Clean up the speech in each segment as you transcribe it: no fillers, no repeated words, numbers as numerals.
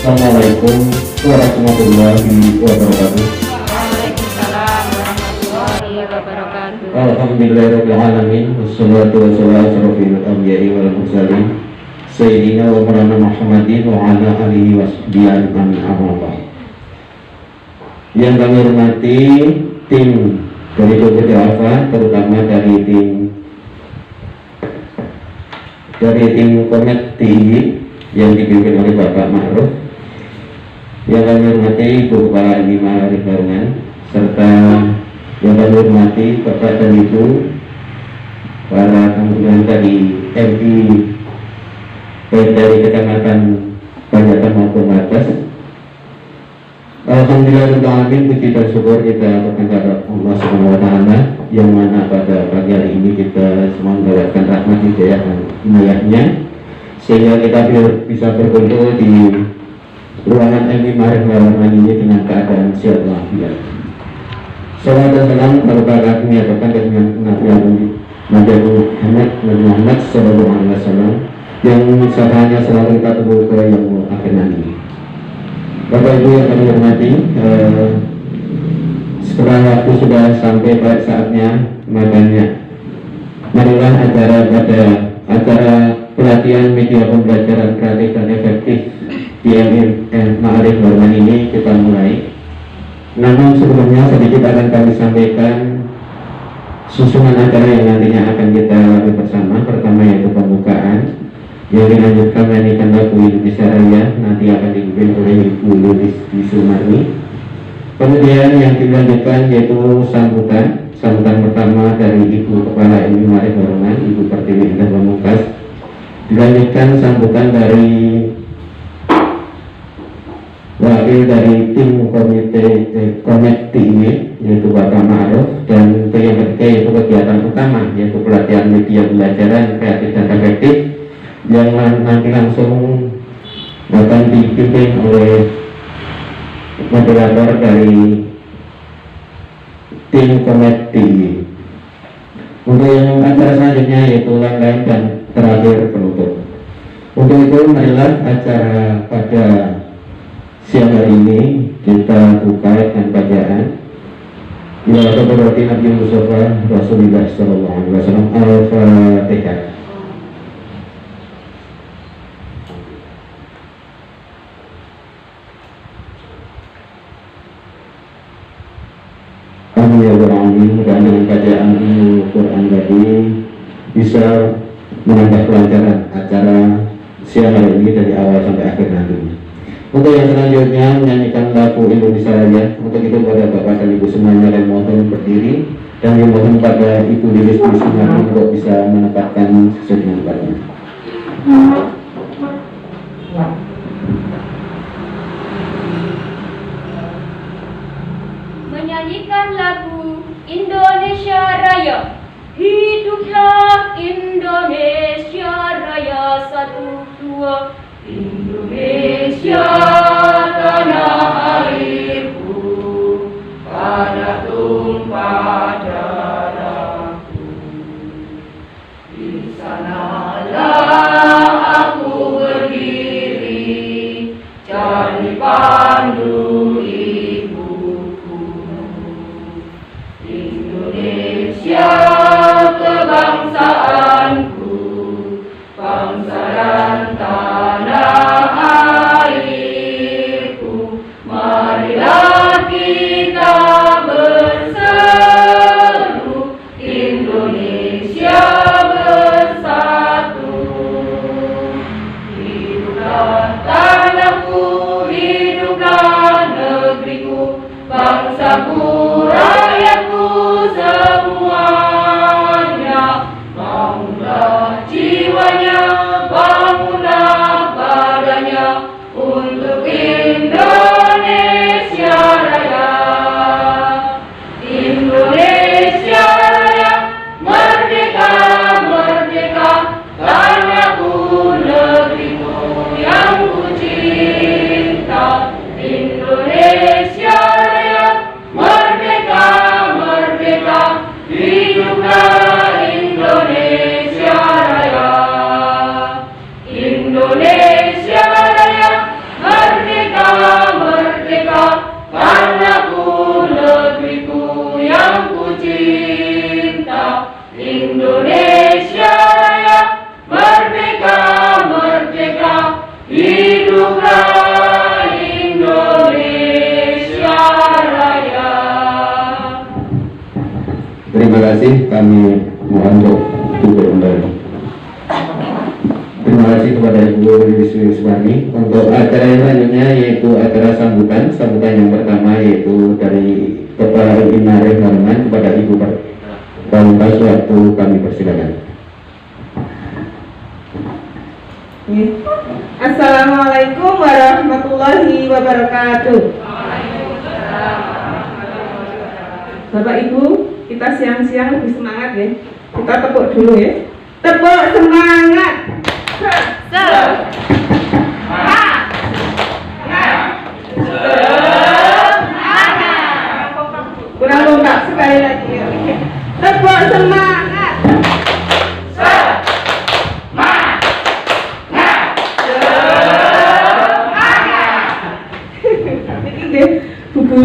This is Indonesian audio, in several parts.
Assalamualaikum warahmatullahi wabarakatuh. Waalaikumsalam warahmatullahi wabarakatuh. Alhamdulillahirrahmanirrahim. Wassalatu wassalamu ala asyrofil anbiya'i wal mursalin Sayyidina wa maulana Muhammadin wa ala alihi wa sahbihi ajma'in. Yang kami hormati tim dari Bukit Alfa, terutama dari tim Komet TI yang dipimpin oleh Bapak Ma'ruf. Yang kami hormati Ibu Kepala MI Ma'arif Barengan, serta yang kami hormati Bapak dan Ibu para tamu dari MI dari Kecamatan Panjatan maupun atas. Alhamdulillahirrahmanirrahim, puji dan syukur kita kepada Allah Subhanahu wa Ta'ala, yang mana pada pagi hari ini kita semua mendapatkan rahmat hidayah dan inayahnya, sehingga kita bisa berkumpul di ruangan MI Ma'arif Barengan ini dengan keadaan sehat walafiat. Salawat dan salam berbahagia menyatakan dengan Nabi Muhammad Sallallahu Alaihi Wasallam, yang sabanya selalu kita tunggu ke yang akhir nanti. Bapak Ibu yang kami hormati, setelah waktu sudah sampai pada saatnya, makanya marilah acara pelatihan media pembelajaran kreatif dan efektif di MI Ma'arif Barengan ini kita mulai. Namun sebelumnya sedikit akan kami sampaikan susunan acara yang nantinya akan kita lalui bersama. Pertama yaitu pembukaan, yang dilanjutkan menyanyikan lagu Indonesia Raya, nanti akan dipimpin oleh Ibu Lilis Sumarni. Kemudian yang dilanjutkan yaitu sambutan pertama dari Ibu Kepala MI Ma'arif Barengan, Ibu Pertiwi Indah Pamungkas. Dilanjutkan sambutan dari wakil dari tim Komet TI yaitu Bapak Ma'ruf, dan yang ketiga yaitu kegiatan utama yaitu pelatihan media pembelajaran kreatif dan efektif yang nanti langsung akan dipimpin oleh moderator dari tim Komet TI. Untuk yang acara selanjutnya yaitu lain dan terakhir penutup. Untuk itu marilah acara pada siang hari ini kita buka dengan bacaan ila hadratin Nabi Mustafa Rasulullah sallallahu alaihi wasallam. Al-Fatihah. Amin ya rabbal alamin. Mudah-mudahan dengan bacaan Al-Quran tadi bisa menambah kelancaran acara siang hari ini dari awal sampai akhir nantinya. Untuk yang selanjutnya menyanyikan lagu Indonesia Raya. Untuk itu pada Bapak dan Ibu semuanya yang mohon berdiri, dan dimohon pada Ibu Lilis Sumarni untuk bisa menempatkan sesuai dengan tempatnya. Menyanyikan lagu Indonesia Raya. Hiduplah Indonesia Raya, satu dua. Indonesia tanah airku, pada tumpah darahku. Di sanalah aku berdiri, cari pandu ibuku. Indonesia kebangsaanku, bangsa dan tanah airku. Marilah kita berseru, Indonesia bersatu. Hiduplah tanahku, hiduplah negeriku, bangsaku, rakyatku semua. Terima kasih, kami mohon untuk duduk kembali. Terima kasih kepada Ibu Wisnu Yuswani. Untuk acara yang selanjutnya yaitu acara sambutan. Sambutan yang pertama yaitu dari Kepala Inare Norman kepada Ibu Pamungkas, waktu kami persilakan. Assalamualaikum warahmatullahi wabarakatuh. Bapak Ibu, kita siang-siang lebih semangat ya. Kita tepuk dulu ya. Tepuk semangat. Kurang lengkap sekali lagi. Tepuk semangat. Buku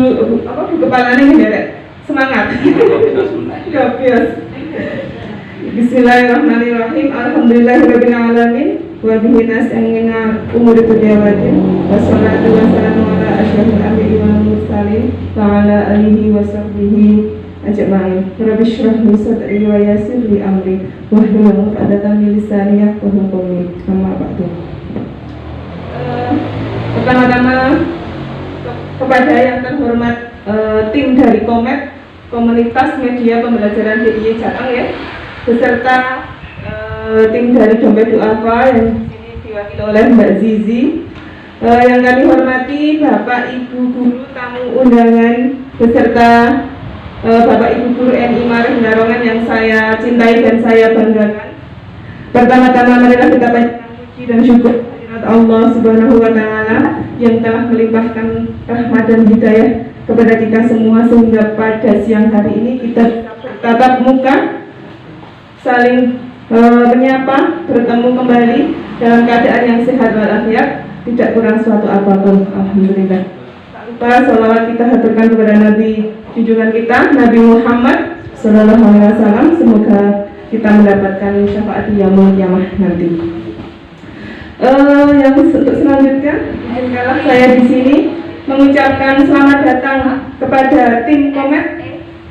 kepalanya ini ya, semangat. Gabios. Bismillahirrahmanirrahim. Alhamdulillahirabbil alamin. Wa bihi nasta'inu umuri dunya wa din. Wassalatu wassalamu ala asyrofil anbiya'i wal mursalin wa ala alihi wa sahbihi ajma'in. Rabbi shrah li sadri wa yassir li amri wahlul 'uqdatam min lisani yafqahu qawli. Amma ba'du. Pertama-tama kepada yang terhormat tim dari Komunitas Media Pembelajaran DIY Jateng ya, beserta tim dari Dompet Duafa yang disini diwakili oleh Mbak Zizi, yang kami hormati Bapak Ibu Guru tamu undangan beserta Bapak Ibu Guru NI Marif Narongan yang saya cintai dan saya banggakan. Pertama-tama marilah kita panjatkan puji dan syukur Allah Subhanahu wa Ta'ala yang telah melimpahkan rahmat dan hidayah kepada kita semua sehingga pada siang hari ini kita bertatap muka, saling menyapa, bertemu kembali dalam keadaan yang sehat walafiat, tidak kurang suatu apapun. Alhamdulillah. Tak lupa sholawat kita haturkan kepada Nabi junjungan kita, Nabi Muhammad Sallallahu Alaihi Wasallam. Semoga kita mendapatkan syafaat di yaumul qiyamah nanti. Yang untuk selanjutnya, izinkanlah saya di sini mengucapkan selamat datang kepada tim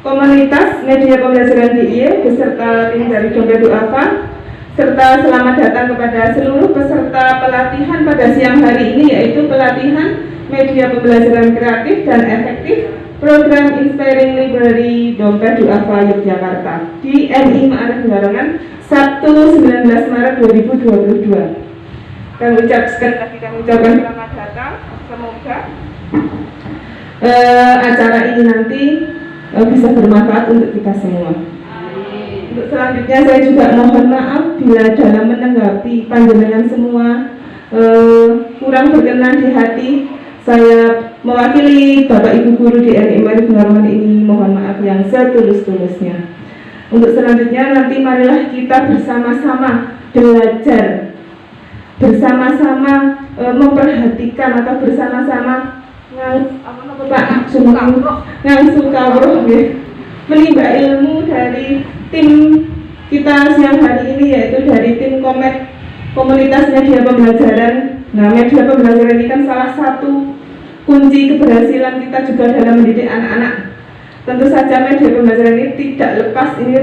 Komunitas Media Pembelajaran DIY beserta tim dari Dompet Duafa, serta selamat datang kepada seluruh peserta pelatihan pada siang hari ini, yaitu pelatihan Media Pembelajaran Kreatif dan Efektif Program Inspiring Library Dompet Duafa Yogyakarta di NI Ma'arif Barongan Sabtu 19 Maret 2022. Kami ucapkan selamat datang. Semoga acara ini nanti bisa bermanfaat untuk kita semua. Untuk selanjutnya saya juga mohon maaf bila dalam menanggapi panjenengan semua kurang berkenan di hati. Saya mewakili Bapak Ibu Guru di NI Ma'arif Barongan ini mohon maaf yang setulus-tulusnya. Untuk selanjutnya nanti marilah kita bersama-sama belajar, bersama-sama memperhatikan atau bersama-sama ngangsu kawruh menimba ilmu dari tim kita siang hari ini, yaitu dari tim Komunitas Media Pembelajaran. Nah, media pembelajaran ini kan salah satu kunci keberhasilan kita juga dalam mendidik anak-anak. Tentu saja media pembelajaran ini tidak lepas, ini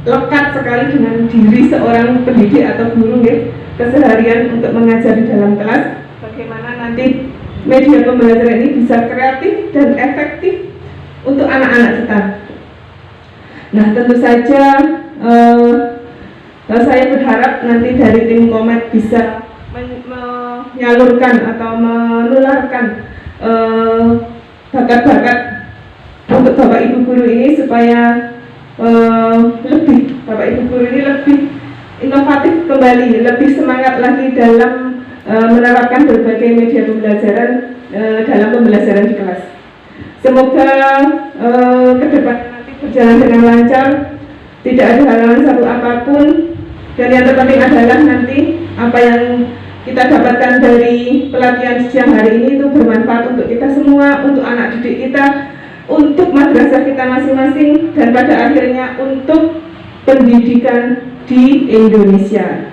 lekat sekali dengan diri seorang pendidik atau guru ya, keseharian untuk mengajar di dalam kelas. Bagaimana nanti media pembelajaran ini bisa kreatif dan efektif untuk anak-anak kita. Nah, tentu saja saya berharap nanti dari tim Komet bisa menyalurkan atau menularkan bakat-bakat untuk Bapak Ibu Guru ini supaya Bapak Ibu Guru ini lebih inovatif kembali, lebih semangat lagi dalam menerapkan berbagai media pembelajaran dalam pembelajaran di kelas. Semoga ke depan nanti berjalan dengan lancar, tidak ada halangan satu apapun, dan yang terpenting adalah nanti apa yang kita dapatkan dari pelatihan siang hari ini itu bermanfaat untuk kita semua, untuk anak didik kita, untuk madrasah kita masing-masing, dan pada akhirnya untuk pendidikan di Indonesia,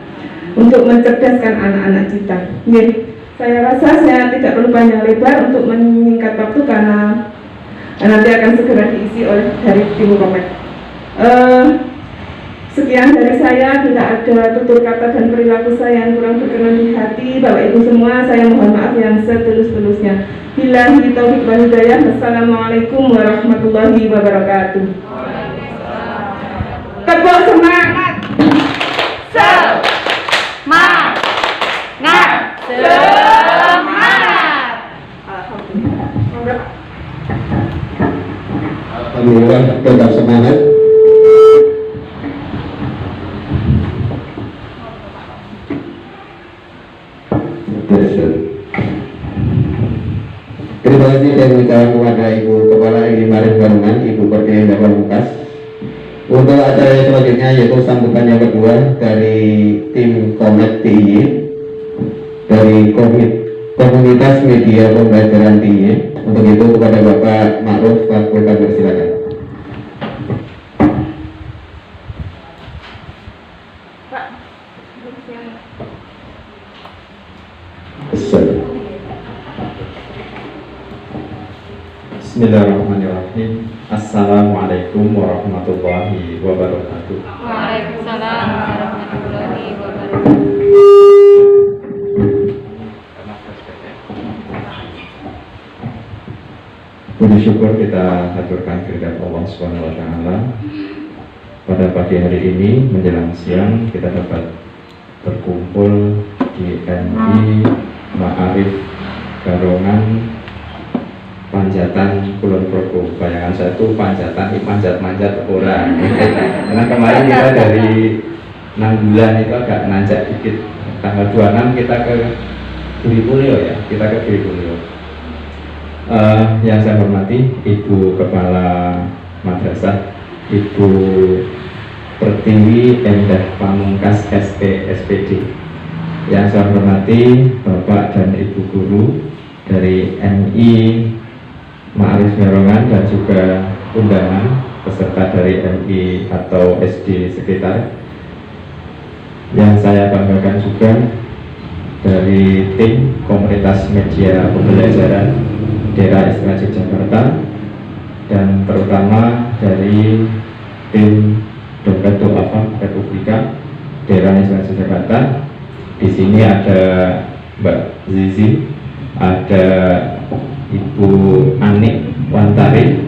untuk mencerdaskan anak-anak kita. Saya rasa saya tidak perlu panjang lebar untuk menyingkat waktu karena nanti akan segera diisi oleh dari tim Komet. Sekian dari saya. Bila ada tutur kata dan perilaku saya yang kurang berkenan di hati Bapak Ibu semua, saya mohon maaf yang setulus-tulusnya. Billahi taufiq wal hidayah. Wassalamualaikum warahmatullahi wabarakatuh. Tepuk semangat. Semangat. Semangat. Alhamdulillah, tetap semangat. Terima kasih saya ucapkan kepada Ibu Kepala Edi Marif Barungan, Ibu Pertiwi Pamungkas. Untuk acara yang selanjutnya yaitu sambutan yang kedua dari tim Komet TIY dari Komunitas Media Pembelajaran TIY. Untuk itu kepada Bapak Ma'ruf Fakultas silakan. Bismillahirrahmanirrahim. Assalamualaikum warahmatullahi wabarakatuh. Waalaikumsalam warahmatullahi wabarakatuh. Puji syukur kita haturkan kehadirat Allah Subhanahu wa taala. Pada pagi hari ini menjelang siang kita dapat berkumpul di MI Ma'arif Barongan Panjatan Kulon Progo. Bayangan saya itu panjatan, manjat-manjat orang. Karena kemarin kita dari 6 bulan itu agak nanjak dikit. Tanggal 26 kita ke Giripulyo ya, kita ke Giripulyo. Yang saya hormati Ibu Kepala Madrasah, Ibu Pertiwi Endah Pamungkas SP SPD. Yang saya hormati Bapak dan Ibu Guru dari MI Ma'arif Barongan dan juga undangan peserta dari MI atau SD sekitar. Yang saya banggakan juga dari tim Komunitas Media Pembelajaran Daerah Istimewa Yogyakarta dan terutama dari tim Dompet Du'afa Republika Daerah Istimewa Yogyakarta. Di sini ada Mbak Zizi, ada Ibu Anik Wantari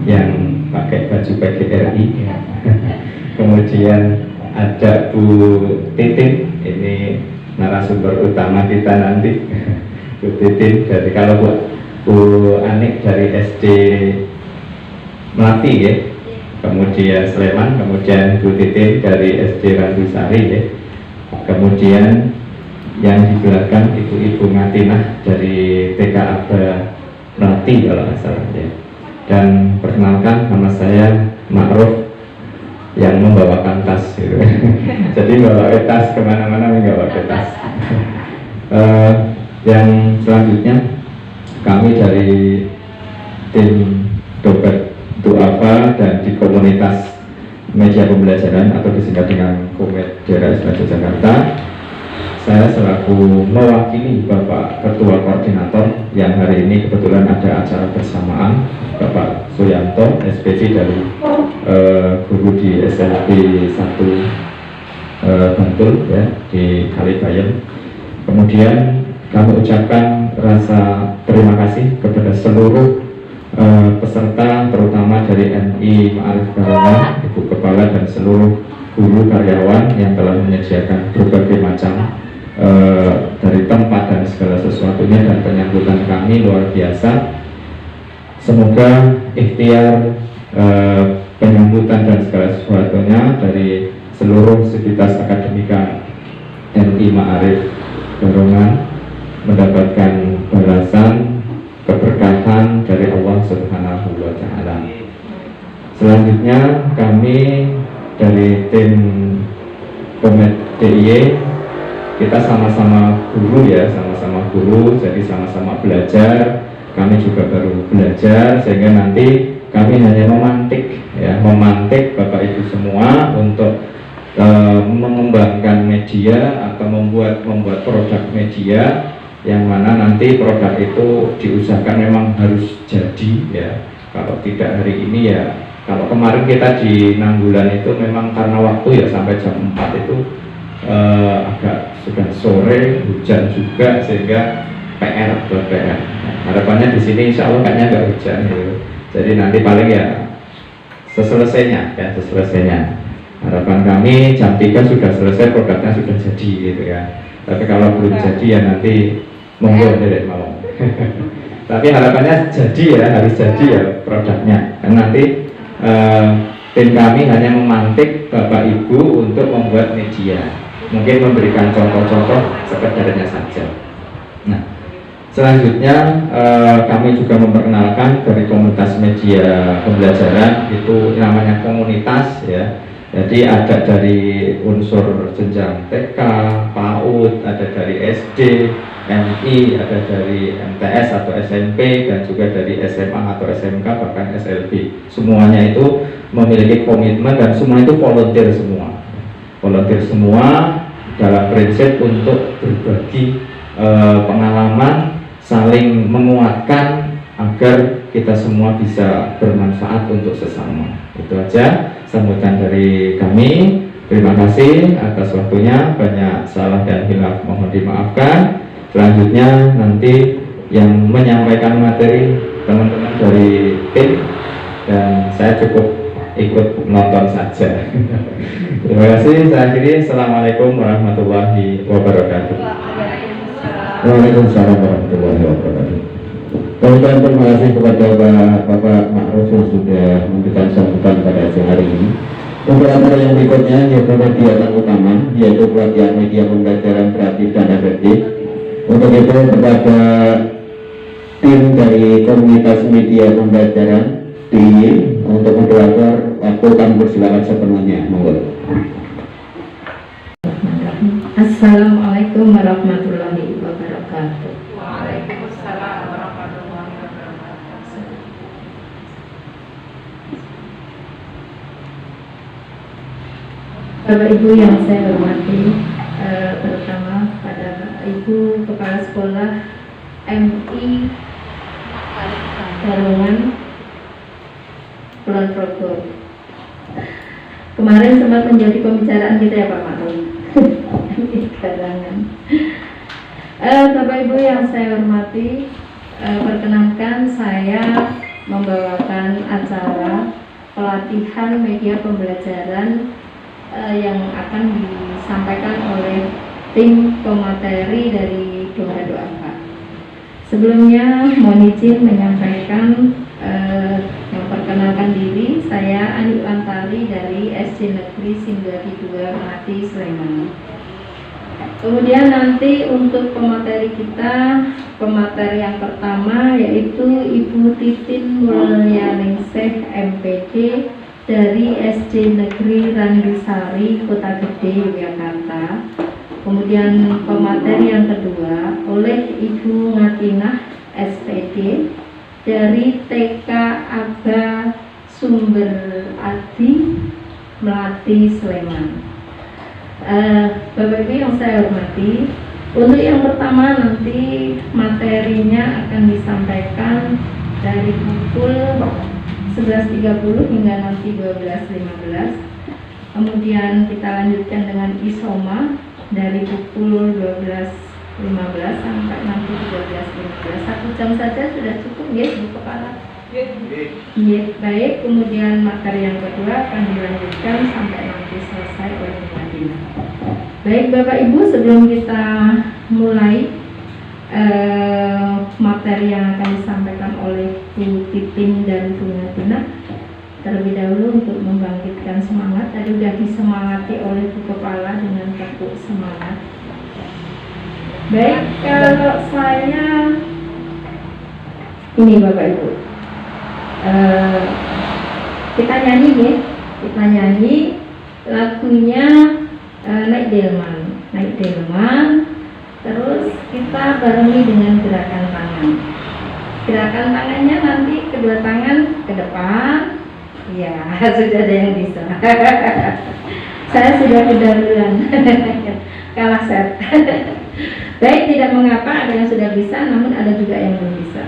yang pakai baju PGRI, kemudian ada Bu Titin, ini narasumber utama kita nanti. Bu Titin dari, kalau Bu Anik dari SD Melati ya, kemudian Sleman, kemudian Bu Titin dari SD Randusari ya, kemudian yang di belakang Ibu Ngatinah dari TK Abba Melati kalau nggak salah ya. Dan perkenalkan, nama saya Ma'ruf yang membawakan tas gitu. Jadi bawa tas kemana-mana, membawa tas. Yang selanjutnya kami dari tim Dompet Du'afa dan di Komunitas Media Pembelajaran atau disingkat dengan Komet Daerah Istimewa Yogyakarta, saya selaku mewakili Bapak Ketua Koordinator yang hari ini kebetulan ada acara bersamaan, Bapak Suyanto SPD dari guru di SMP 1 Bantul ya, di Kalibayem. Kemudian kami ucapkan rasa terima kasih kepada seluruh peserta, terutama dari MI Ma'arif Barongan, Ibu Kepala dan seluruh guru karyawan yang telah menyediakan berbagai macam dari tempat dan segala sesuatunya, dan penyambutan kami luar biasa. Semoga ikhtiar penyambutan dan segala sesuatunya dari seluruh sivitas akademika MI Ma'arif Barongan mendapatkan balasan keberkahan dari Allah Subhanahu wa taala. Selanjutnya kami dari tim Komet DIY, kita sama-sama guru ya, sama-sama guru, jadi sama-sama belajar. Kami juga baru belajar, sehingga nanti kami hanya memantik ya, memantik Bapak Ibu semua untuk mengembangkan media atau membuat produk media yang mana nanti produk itu diusahakan memang harus jadi ya. Kalau tidak hari ini ya Kalau kemarin kita di Nanggulan itu memang karena waktu ya sampai jam 4 itu agak sudah sore, hujan juga sehingga PR buat PR. Harapannya di sini insya Allah kayaknya nggak hujan gitu. Jadi nanti paling ya seselesainya. Harapan kami jam 3 sudah selesai, produknya sudah jadi gitu ya. Tapi kalau belum jadi ya nanti monggo dari mau. Tapi harapannya jadi ya, harus jadi ya produknya. Dan nanti tim kami hanya memantik Bapak Ibu untuk membuat media. Mungkin memberikan contoh-contoh sekedarnya saja. Nah, selanjutnya kami juga memperkenalkan dari komunitas media pembelajaran, itu namanya komunitas ya. Jadi ada dari unsur jenjang TK, PAUD, ada dari SD, MI, ada dari MTS atau SMP, dan juga dari SMA atau SMK, bahkan SLB. Semuanya itu memiliki komitmen dan semua itu volunteer semua. Volunteer semua dalam prinsip untuk berbagi pengalaman, saling menguatkan agar kita semua bisa bermanfaat untuk sesama. Itu aja sambutan dari kami. Terima kasih atas waktunya. Banyak salah dan hilaf mohon dimaafkan. Selanjutnya nanti yang menyampaikan materi teman-teman dari tim, dan saya cukup ikut nonton saja. Terima kasih. Saya akhiri. Assalamualaikum warahmatullahi wabarakatuh. Waalaikumsalam warahmatullahi wabarakatuh. Kemudian terima kasih kepada Bapak Ma'ruf yang sudah memberikan sambutan pada siang hari ini. Untuk acara yang berikutnya yaitu kegiatan utama, yaitu pelatihan media pembelajaran kreatif dan efektif. Untuk itu kepada tim dari komunitas media pembelajaran DIY untuk moderator, aku kami persilakan sepenuhnya. Monggo. Assalamualaikum warahmatullahi wabarakatuh. Waalaikumsalam warahmatullahi wabarakatuh. Bapak Ibu yang saya hormati, terutama pada Bapak Ibu Kepala Sekolah MI Darungan Kulon Progo. Kemarin sempat menjadi pembicaraan kita ya Pak Maklum. Bapak Ibu yang saya hormati, perkenankan saya membawakan acara pelatihan media pembelajaran yang akan disampaikan oleh tim pemateri dari Doa Doa. Sebelumnya mohon izin menyampaikan memperkenalkan diri, saya Ani Lantari dari SD Negeri Sinduadi 2 Melati Sleman. Kemudian nanti untuk pemateri kita, pemateri yang pertama yaitu Ibu Titin Mulyaningsih MPD dari SD Negeri Randusari Kota Gede Yogyakarta. Kemudian pemateri yang kedua oleh Ibu Ngatinah SPD dari TK Aga Sumber Adi Melati Sleman. Bapak Ibu yang saya hormati, untuk yang pertama nanti materinya akan disampaikan dari pukul 11.30 hingga nanti 12.15. Kemudian kita lanjutkan dengan isoma dari pukul 12.15 sampai nanti 13.15. 1 jam saja sudah cukup ya Bu Kepala? Ya, baik. Kemudian materi yang kedua akan dilanjutkan sampai nanti selesai oleh Bu Madina. Baik Bapak Ibu, sebelum kita mulai materi yang akan disampaikan oleh Bu Titin dan Bu Madina, terlebih dahulu untuk membangkitkan semangat, tadi sudah disemangati oleh Bu Kepala dengan tepuk semangat. Baik, kalau saya ini Bapak Ibu, kita nyanyi ya, kita nyanyi lagunya Naik Delman, terus kita barengi dengan gerakan tangan. Gerakan tangannya nanti kedua tangan ke depan. Ya, sudah ada yang bisa. Saya sudah kedahuluan. Kalah set. Baik, tidak mengapa ada yang sudah bisa, namun ada juga yang belum bisa.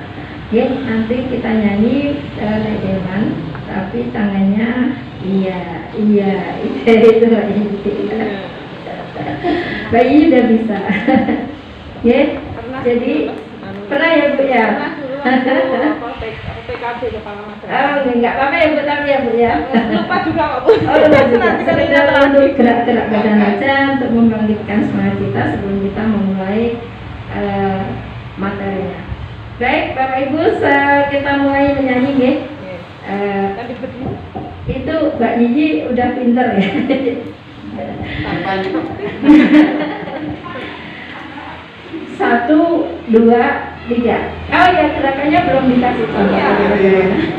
Oke, nanti kita nyanyi Naik Delman. tapi tangannya iya itu bayi udah bisa. Ya, jadi pernah ya Bu ya? PKB kepala Oh, enggak apa-apa ya Bu, tapi ya Bu ya. lupa juga kok Bu. Oh, lupa juga. Nanti Sekedar untuk gerak-gerak badan aja untuk membangkitkan semangat kita sebelum kita memulai materinya. Baik, Bapak Ibu, kita mulai menyanyi ya. Tadi berdiri. Itu Mbak Yiji udah pinter ya. Satu, dua, tiga. Oh ya, gerakannya belum dikasih tahu.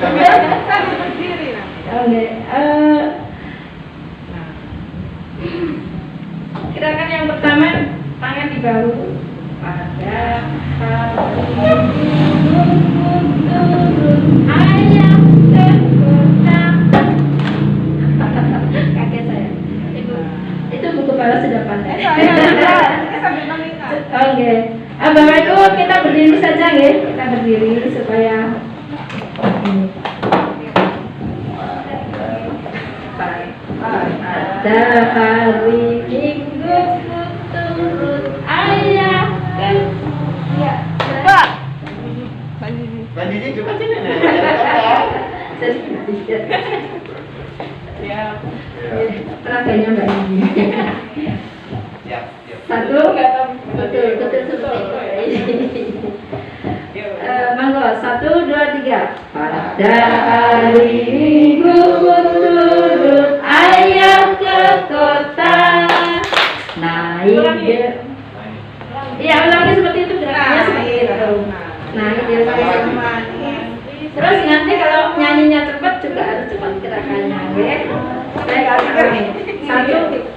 Sambil berdiri nah. Oke. Gerakan yang pertama, tangan di bahu. Pada ayam ke kota. Kaget saya. Itu buku kepala sudah pandai. Saya sambil mengingat. Oke. Bapak Ibu, kita berdiri saja ya. Kita berdiri supaya pada hari Minggu turut ayah ke Pak. Bandingnya juga sini. Ya. Peraganya Mbak ini. Satu, betul seperti itu. Monggo, 1, 2, 3. Pada hari Minggu turut ayah ke kota, naik ya ulangi seperti itu gerakannya seperti itu. Naik dia terus nanti kalau nyanyinya cepat juga harus cepat gerakannya, ya. Baik, 1.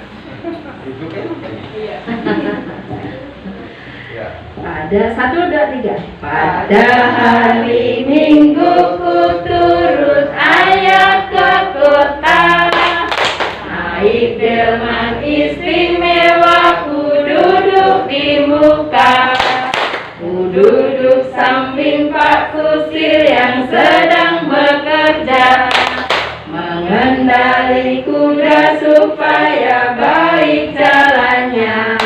Pada 1, 2, 3. Pada hari Minggu ku turut ayah ke kota, naik delman istimewa, ku duduk di muka, ku duduk samping Pak Kusir yang sedang bekerja, mengendali kuda supaya baik jalannya.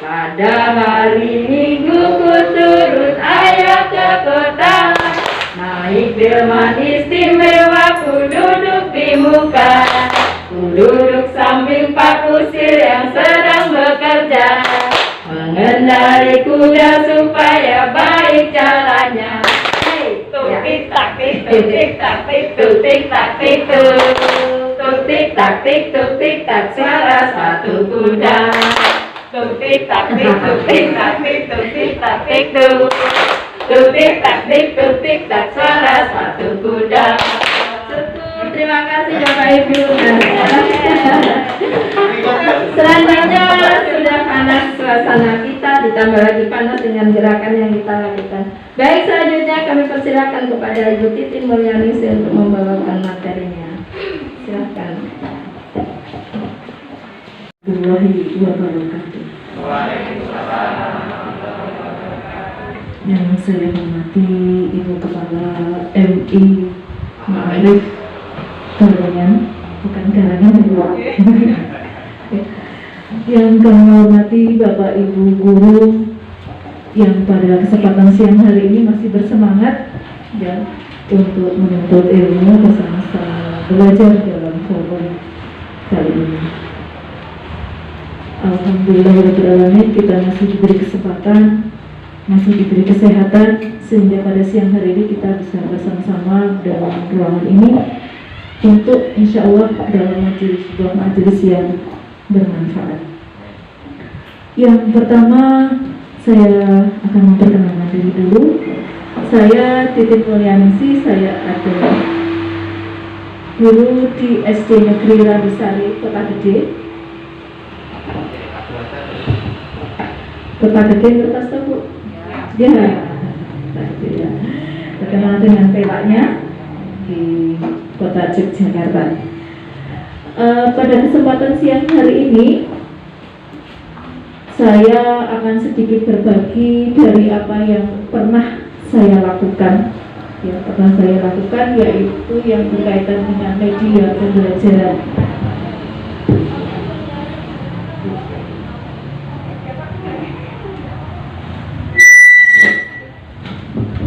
Pada hari Minggu ku turut ayah ke kota, naik delman istimewa, ku duduk di muka, ku duduk samping Pak Kusir yang sedang bekerja, mengendali kuda supaya baik jalannya. Tik tak tik tik tak tik tik tak tik tik tak tik tik tak suara sepatu kuda. Tik tak tik tik tak tik tik tak tik tik tak tik tik tak suara sepatu kuda. Terima kasih Bapak Ibu. Selanjutnya sudah panas suasana kita, ditambah lagi panas dengan gerakan yang kita lakukan. Baik, selanjutnya kami persilakan kepada Ibu Titin Mulyaningsi untuk membawakan materinya. Silakan. Warahmatullahi wabarakatuh. Yang saya hormati Ibu Kepala MI Ma'arif Garangan, bukan Garangan ya. Yang kami hormati Bapak Ibu guru yang pada kesempatan siang hari ini masih bersemangat ya untuk menuntut ilmu bersama-sama belajar dalam forum kali ini. Alhamdulillahirrahmanirrahim, kita masih diberi kesempatan, masih diberi kesehatan, sehingga pada siang hari ini kita bisa bersama-sama dalam ruangan ini untuk insya Allah dalam sebuah majelis yang bermanfaat. Yang pertama, saya akan memperkenalkan diri dulu. Saya Titin Mulyaningsi, saya adalah guru di SD Negeri Radisari, Kota Gede. Kota Gede, kertas tahu Bu? Ya, terkenal dengan pelaknya di Kota Yogyakarta. Pada kesempatan siang hari ini, saya akan sedikit berbagi dari apa yang pernah saya lakukan yang pernah saya lakukan, yaitu yang berkaitan dengan media pembelajaran.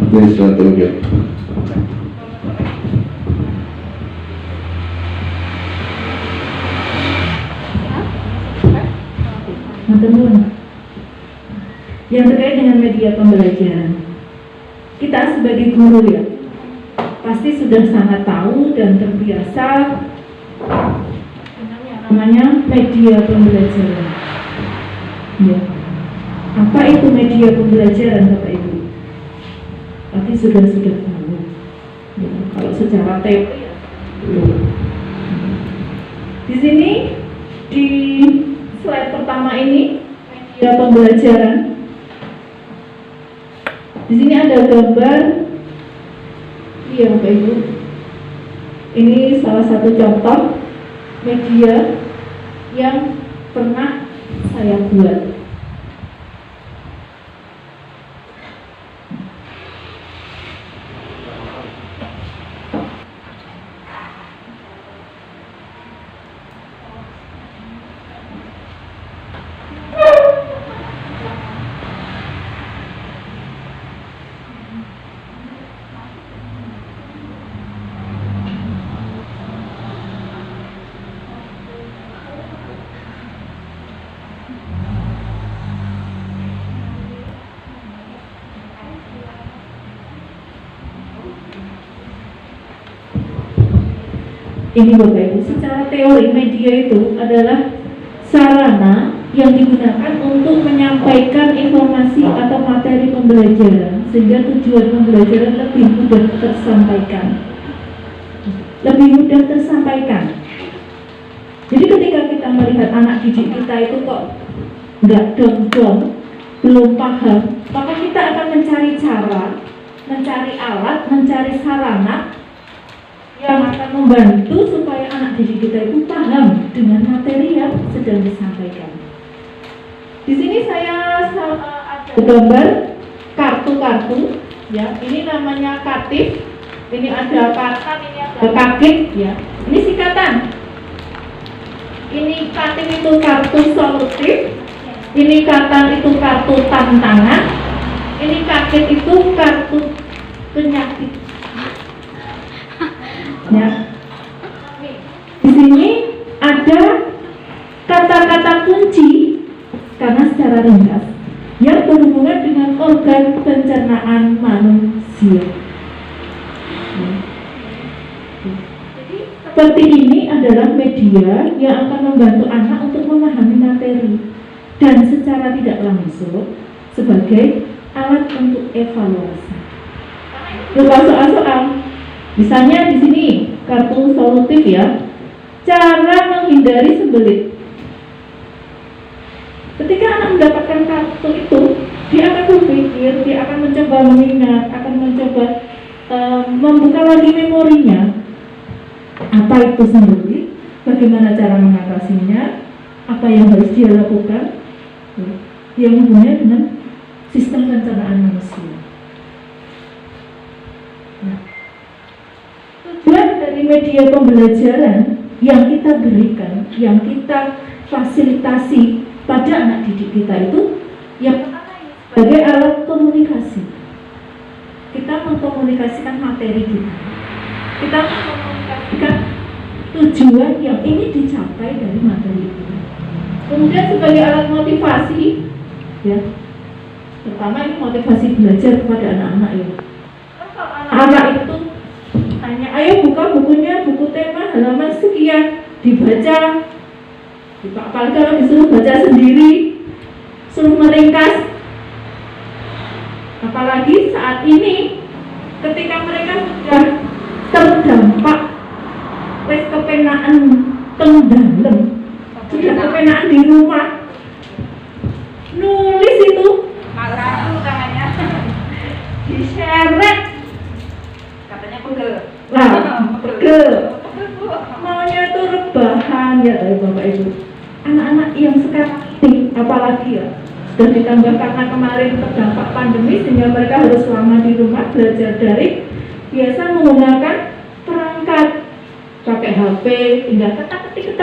Administrator. Teman-teman, yang terkait dengan media pembelajaran, kita sebagai guru ya pasti sudah sangat tahu dan terbiasa namanya media pembelajaran. Ya. Apa itu media pembelajaran, Bapak Ibu? Pasti sudah tahu. Ya, kalau secara teori ya. Di sini di slide pertama ini media pembelajaran. Di sini ada gambar, iya Bapak Ibu. Ini salah satu contoh media yang pernah saya buat. Ini Bapak Ibu, secara teori media itu adalah sarana yang digunakan untuk menyampaikan informasi atau materi pembelajaran sehingga tujuan pembelajaran lebih mudah tersampaikan. Jadi ketika kita melihat anak didik kita itu kok nggak dong, belum paham, maka kita akan mencari cara, mencari alat, mencari sarana yang akan membantu supaya anak didik kita itu paham dengan materi yang sedang disampaikan. Di sini saya ada gambar kartu-kartu, ya. Ini namanya katif. Ini ada katan, ini ada kakit, ya. Ini singkatan. Ini katif itu kartu solutif. Ini katan itu kartu tantangan. Ini kakit itu kartu penyakit. Ya. Di sini ada kata-kata kunci karena secara ringkas yang berhubungan dengan organ pencernaan manusia. Jadi seperti ini adalah media yang akan membantu anak untuk memahami materi dan secara tidak langsung sebagai alat untuk evaluasi. Berupa soal-soal. Misalnya di sini kartu solutif ya, cara menghindari sembelit. Ketika anak mendapatkan kartu itu, dia akan berpikir, dia akan mencoba mengingat, akan mencoba membuka lagi memorinya. Apa itu sembelit? Bagaimana cara mengatasinya? Apa yang harus dia lakukan? Yang hubungannya dengan sistem pencernaan manusia. Tujuan dari media pembelajaran yang kita berikan, yang kita fasilitasi pada anak didik kita itu yang pertama sebagai alat komunikasi. Kita mengkomunikasikan materi kita. Kita mengkomunikasikan tujuan yang ingin dicapai dari materi itu. Kemudian sebagai alat motivasi, ya, pertama ini motivasi belajar kepada anak-anak ya. Anak itu tanya, ayo buka bukunya, buku tema halaman sekian, dibaca. Apalagi kalau disuruh baca sendiri, suruh meringkas. Apalagi saat ini, ketika mereka sudah terdampak wes kepenaan tenggelam, sudah kepenaan di rumah, nulis itu Malah tangannya diseret. katanya pegel. Nah, pegel. Maunya itu rebahan ya dari Bapak Ibu. Anak-anak yang sekarang ini, apalagi ya, sudah ditambah karena kemarin terdampak pandemi sehingga mereka harus lama di rumah belajar daring. biasa menggunakan perangkat, pakai HP, tinggal ketik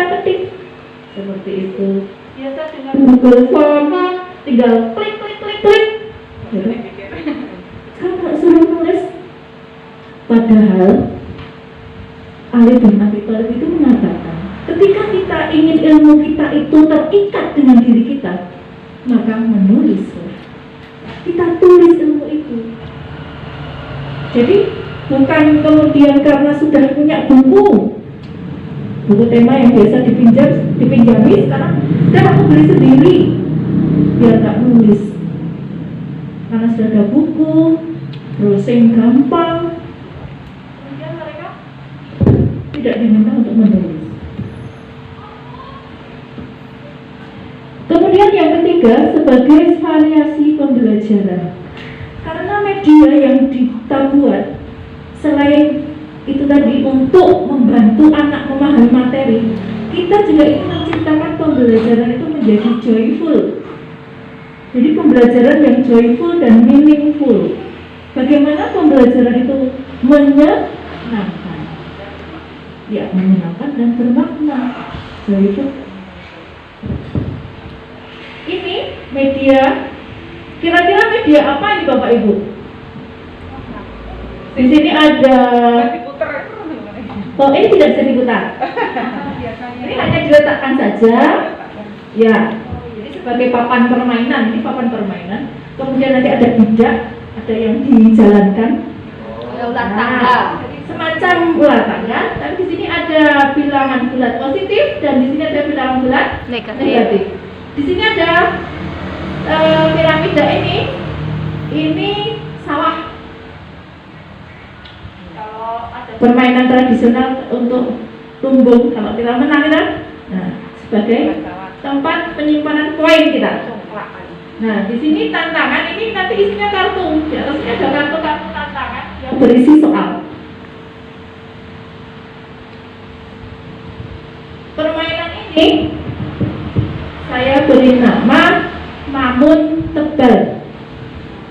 seperti itu. Biasa dengan Google Form, tinggal klik. Kalau suruh nulis, padahal ahli matematika itu mengatakan, ketika kita ingin ilmu kita itu terikat dengan diri kita, maka menulis. Kita tulis ilmu itu. Jadi bukan kemudian karena sudah punya buku tema yang biasa dipinjami, sekarang aku beli sendiri biar tak nulis. Karena sudah ada buku, browsing gampang, kemudian mereka tidak diminta untuk menulis. Kemudian yang ketiga, sebagai variasi pembelajaran. Karena media yang kita buat, selain itu tadi untuk membantu anak memahami materi, kita juga ingin menciptakan pembelajaran itu menjadi joyful. Jadi pembelajaran yang joyful dan meaningful. Bagaimana pembelajaran itu menyenangkan? Ya, menyenangkan dan bermakna. Joyful. Ini media, kira-kira media apa ini Bapak Ibu? Di sini ada. Oh, ini tidak bisa diputar. Ini hanya diletakkan saja. Ya, jadi sebagai papan permainan. Ini papan permainan. Kemudian nanti ada bidak, ada yang dijalankan. Ular tangga. Semacam ular tangga. Tapi di sini ada bilangan bulat positif dan di sini ada bilangan bulat negatif. Di sini ada piramida ini. Ini sawah. Permainan tradisional untuk lumbung, kalau kita menang kita, nah, sebagai tempat penyimpanan koin kita. Nah, di sini tantangan, ini nanti isinya kartu, di atasnya ada kartu-kartu tantangan yang berisi soal. Permainan ini saya beri nama Mamun Tebal.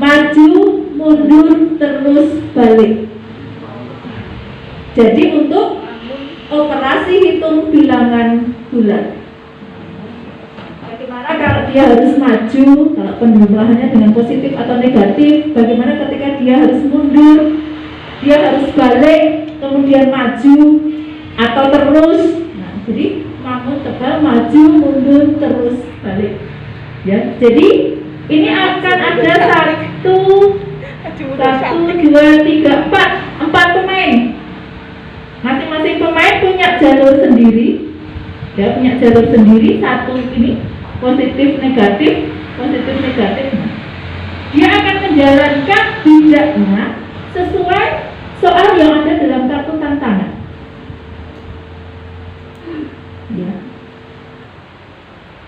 Maju, mundur, terus balik. Jadi untuk operasi hitung bilangan bulat. Bagaimana kalau dia harus maju, kalau penjumlahannya dengan positif atau negatif, bagaimana ketika dia harus mundur, dia harus balik, kemudian maju atau terus. Nah, jadi Mamun Tebal maju, mundur, terus balik. Ya, jadi ini akan ada 1, 2, 3, 4 pemain. Masing-masing pemain punya jalur sendiri, ya, punya jalur sendiri. Satu ini positif negatif. Nah, dia akan menjalankan bidaknya sesuai soal yang ada dalam kartu tantangan. Ya.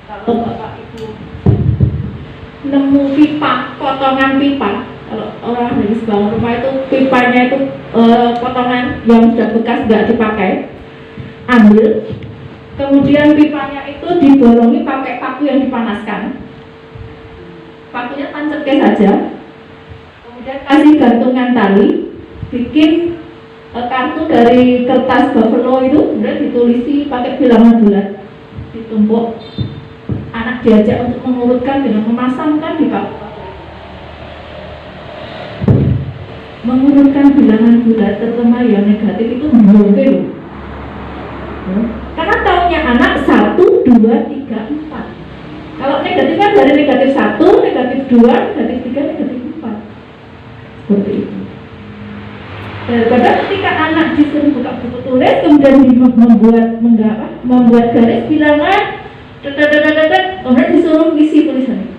Kalau Bapak Ibu nemu pipa, potongan pipa. Kalau orang habis bangun rumah itu pipanya itu potongan yang sudah bekas nggak dipakai, ambil, kemudian pipanya itu dibolongi pakai paku yang dipanaskan, pakunya tancapke saja, kemudian kasih gantungan tali, bikin kartu dari kertas buffalo itu, kemudian ditulisi pakai bilangan bulat, ditumpuk, anak diajak untuk mengurutkan dengan memasangkan di paku. Mengurutkan bilangan bulat terutama yang negatif itu mungkin. Karena tahunya anak 1, 2, 3, 4. Kalau negatif kan dari negatif 1, negatif 2, negatif 3, negatif 4. Seperti itu. Daripada ketika anak disuruh buka buku tulis, kemudian membuat garis bilangan, kemudian disuruh isi tulisannya.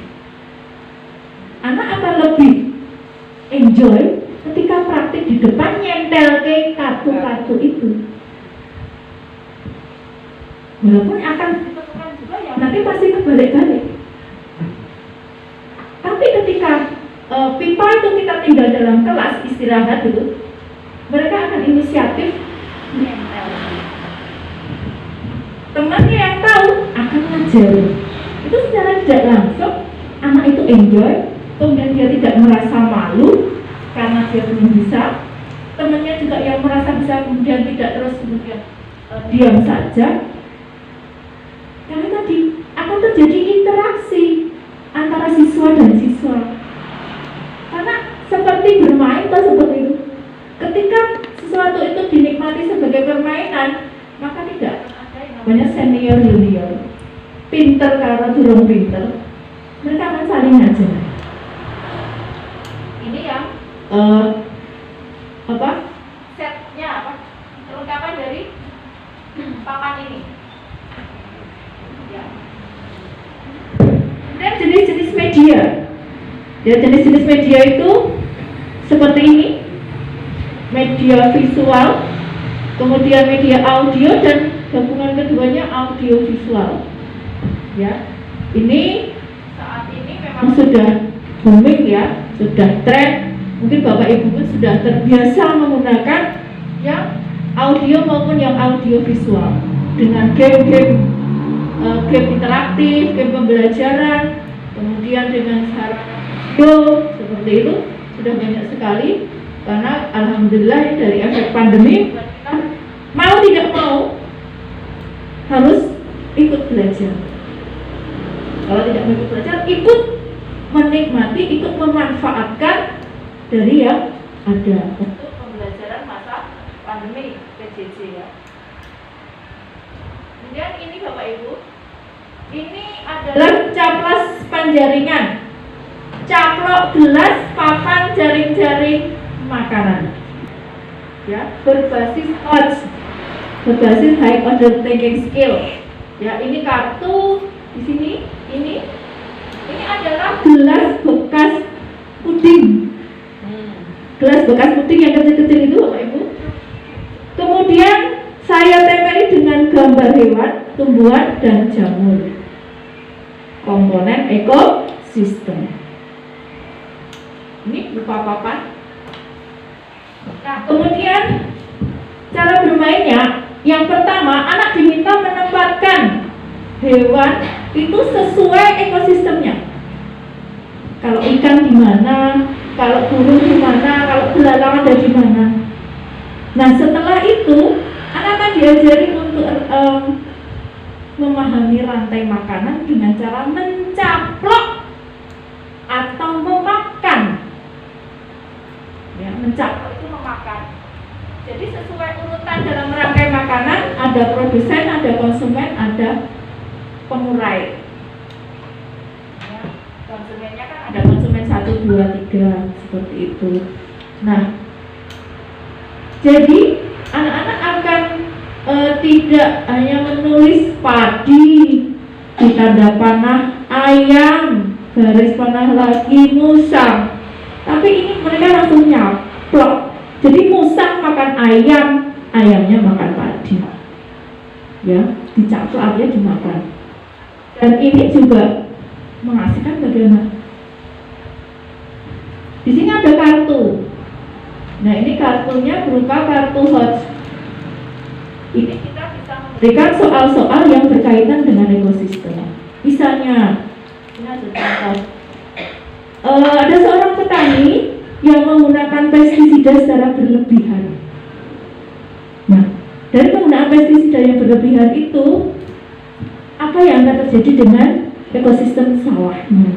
Anak akan lebih enjoy ketika praktik di depan nyentel ke kartu-kartu itu. Walaupun akan ditemukan juga yang nanti pasti kebalik-balik. Tapi ketika pipa itu kita tinggal dalam kelas istirahat itu, mereka akan inisiatif nyentel. Temannya yang tahu akan ngajarin. Itu secara tidak langsung anak itu enjoy, kemudian dia tidak merasa malu karena dia belum bisa, temannya juga yang merasa bisa kemudian tidak terus kemudian diam saja. Karena tadi akan terjadi interaksi antara siswa dan siswa. Karena seperti bermain atau seperti itu. Ketika sesuatu itu dinikmati sebagai permainan, maka tidak ada yang namanya senior junior. Pinter karena durung pinter, mereka akan saling aja. Ini yang setnya apa? Kelengkapan dari papan ini. Ya. Kemudian jenis-jenis media. Ya, jenis-jenis media itu seperti ini. Media visual, kemudian media audio, dan gabungan keduanya audio visual. Ya, ini saat ini memang sudah booming ya, sudah tren. Mungkin Bapak Ibu pun sudah terbiasa menggunakan yang audio maupun yang audio visual dengan game-game interaktif, game pembelajaran, kemudian dengan sarana video seperti itu sudah banyak sekali. Karena alhamdulillah dari efek pandemi kita mau tidak mau harus ikut belajar. Kalau tidak mau ikut belajar, ikut menikmati, ikut memanfaatkan dari yang ada untuk pembelajaran masa pandemi PJJ ya. Kemudian ini Bapak Ibu, ini adalah caplas panjaringan, caplok gelas, papan, jaring-jaring makanan ya, berbasis odds, berbasis high order thinking skill ya. Ini kartu di sini, ini adalah gelas bekas puding, gelas bekas puding yang kecil-kecil itu Bapak Ibu. Kemudian saya tempeli dengan gambar hewan, tumbuhan, dan jamur, komponen ekosistem. Ini berupa papan. Nah, kemudian cara bermainnya, yang pertama anak diminta menempatkan hewan itu sesuai ekosistemnya. Kalau ikan di mana, kalau burung di mana, kalau belalang ada di mana. Nah, setelah itu anak akan diajari untuk memahami rantai makanan dengan cara mencaplok atau memakan. Ya, mencaplok itu memakan. Jadi sesuai urutan dalam rangkai makanan, ada produsen, ada konsumen, ada pengurai. Ya, konsumennya kan ada konsumen 1, 2, 3 seperti itu. Nah, jadi anak-anak akan tidak hanya menulis padi, ditanda panah ayam, garis panah lagi musang, tapi ini mereka langsung nyaplok. Jadi musang makan ayam, ayamnya makan padi, ya, dicaplok aja dimakan. Dan ini juga mengasihkan bagaimana. Di sini ada kartu. Nah, ini kartunya berupa kartu HOTS. Ini kita bisa memberikan soal-soal yang berkaitan dengan ekosistem. Misalnya, ini ada contoh. Ada seorang petani yang menggunakan pestisida secara berlebihan. Nah, dari penggunaan pestisida yang berlebihan itu, apa yang akan terjadi dengan ekosistem sawahnya?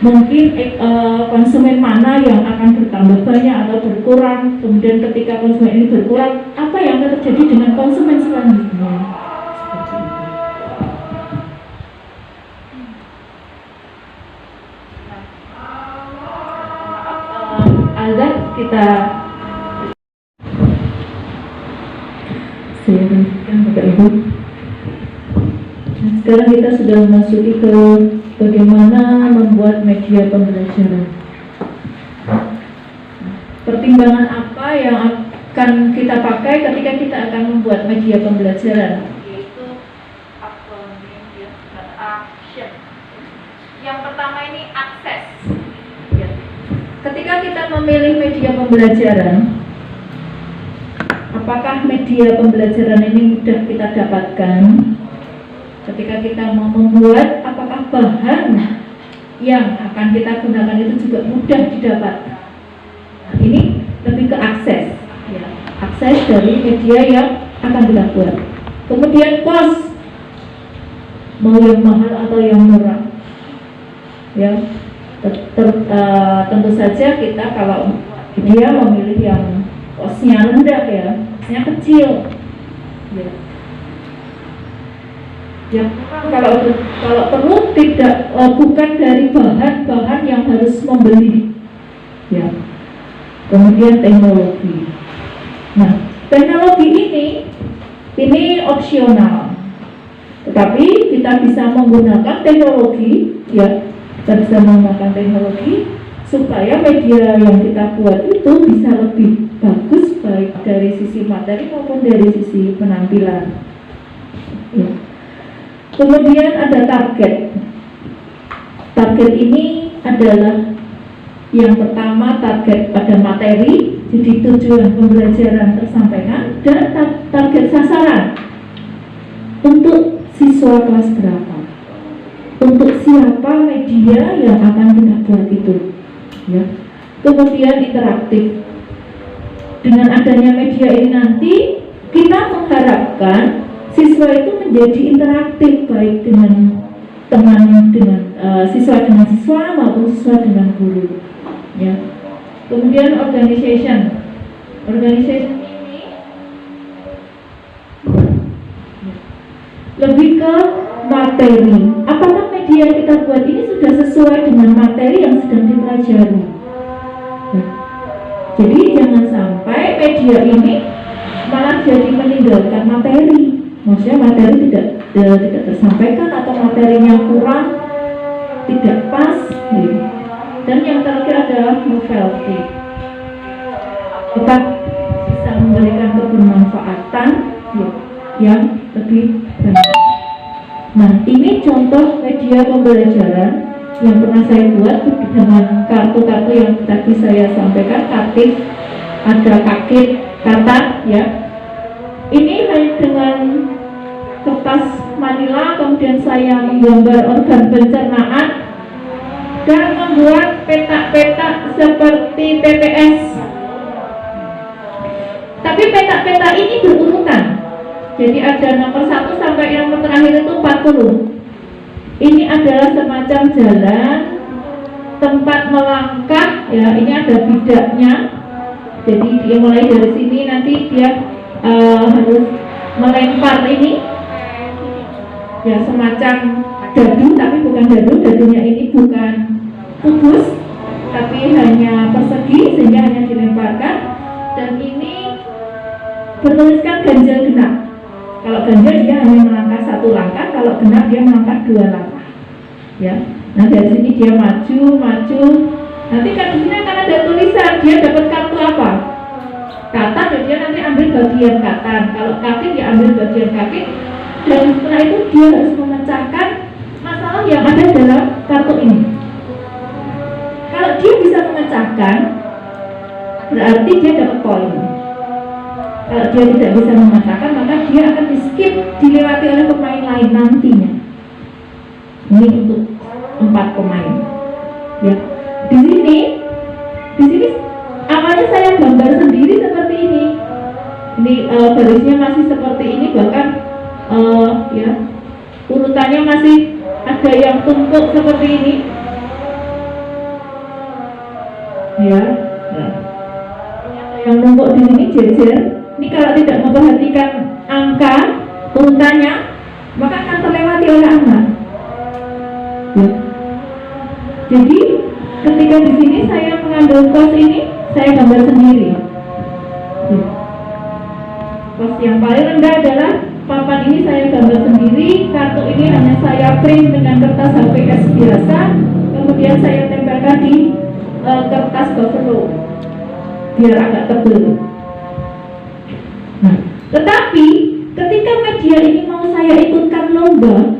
Mungkin konsumen mana yang akan bertambah banyak atau berkurang. Kemudian ketika konsumen ini berkurang, apa yang akan terjadi dengan konsumen selanjutnya? Azab kita silakan Bapak Ibu. Nah, sekarang kita sudah memasuki ke bagaimana membuat media pembelajaran. Pertimbangan apa yang akan kita pakai ketika kita akan membuat media pembelajaran? Yaitu akronim ya, action. Yang pertama ini akses. Ya. Ketika kita memilih media pembelajaran, apakah media pembelajaran ini mudah kita dapatkan? Ketika kita mau membuat, apakah bahan yang akan kita gunakan itu juga mudah didapatkan? Ini lebih ke akses, ya. Akses dari media yang akan kita buat. Kemudian cost, mau yang mahal atau yang murah, ya. Tentu saja kita kalau dia memilih yang costnya rendah, ya, costnya kecil, ya. Ya, kalau perlu tidak bukan dari bahan-bahan yang harus membeli, ya. Kemudian teknologi. Nah, teknologi ini opsional, tetapi kita bisa menggunakan teknologi, ya. Kita bisa menggunakan teknologi supaya media yang kita buat itu bisa lebih bagus, baik dari sisi materi maupun dari sisi penampilan, ya. Kemudian ada target. Target ini adalah yang pertama, target pada materi, jadi tujuan pembelajaran tersampaikan, dan target sasaran untuk siswa kelas berapa, untuk siapa media yang akan kita buat itu, ya. Kemudian interaktif. Dengan adanya media ini nanti kita mengharapkan siswa itu menjadi interaktif, baik dengan teman, siswa dengan siswa maupun siswa dengan guru, ya. Kemudian organization ini lebih ke materi. Apakah media yang kita buat ini sudah sesuai dengan materi yang sedang dipelajari? Nah, jadi jangan sampai media ini malah jadi meninggalkan materi. Maksudnya materi tidak tersampaikan atau materinya kurang, tidak pas, ya. Dan yang terakhir adalah novelty. Kita bisa memberikan kebermanfaatan, ya, yang lebih banyak. Nah, ini contoh media pembelajaran yang pernah saya buat dengan kartu-kartu yang tadi saya sampaikan, Kartif, ada Kakit, Kata, ya. Ini hanya dengan kertas manila, kemudian saya menggambar organ pencernaan dan membuat peta-peta seperti TPS. Tapi peta-peta ini berurutan. Jadi ada nomor 1 sampai yang terakhir itu 40. Ini adalah semacam jalan, tempat melangkah, ya. Ini ada bidaknya. Jadi dia mulai dari sini, nanti dia harus melempar ini, ya, semacam dadu, tapi bukan dadu. Dadunya ini bukan kubus, tapi hanya persegi, sehingga hanya dilemparkan. Dan ini bertuliskan ganjil genap. Kalau ganjil dia hanya melangkah 1 langkah, kalau genap dia melangkah 2 langkah, ya. Nah, dari sini dia maju. Nanti kan di sini akan ada tulisan dia dapat kartu apa. Kata, dia nanti ambil bagian kata. Kalau kaki dia ambil bagian kaki. Dan setelah itu dia harus memecahkan masalah yang ada dalam kartu ini. Kalau dia bisa memecahkan, berarti dia dapat poin. Kalau dia tidak bisa memecahkan, maka dia akan di-skip, dilewati oleh pemain lain nantinya. Ini untuk 4 pemain, ya. Di sini awalnya saya gambar sendiri seperti ini. Ini garisnya masih seperti ini, bahkan ya, urutannya masih ada yang tumpuk seperti ini, ya. Nah, yang numpuk di sini jejer. Ini kalau tidak memperhatikan angka urutannya, maka akan terlewati oleh anak, ya. Jadi ketika di sini saya mengambil kos ini, saya gambar sendiri, ya. Kos yang paling rendah adalah papan ini saya gambar sendiri. Kartu ini hanya saya print dengan kertas HVS biasa, kemudian saya tempelkan di kertas buffalo biar agak tebal. Nah, tetapi ketika media ini mau saya ikutkan lomba,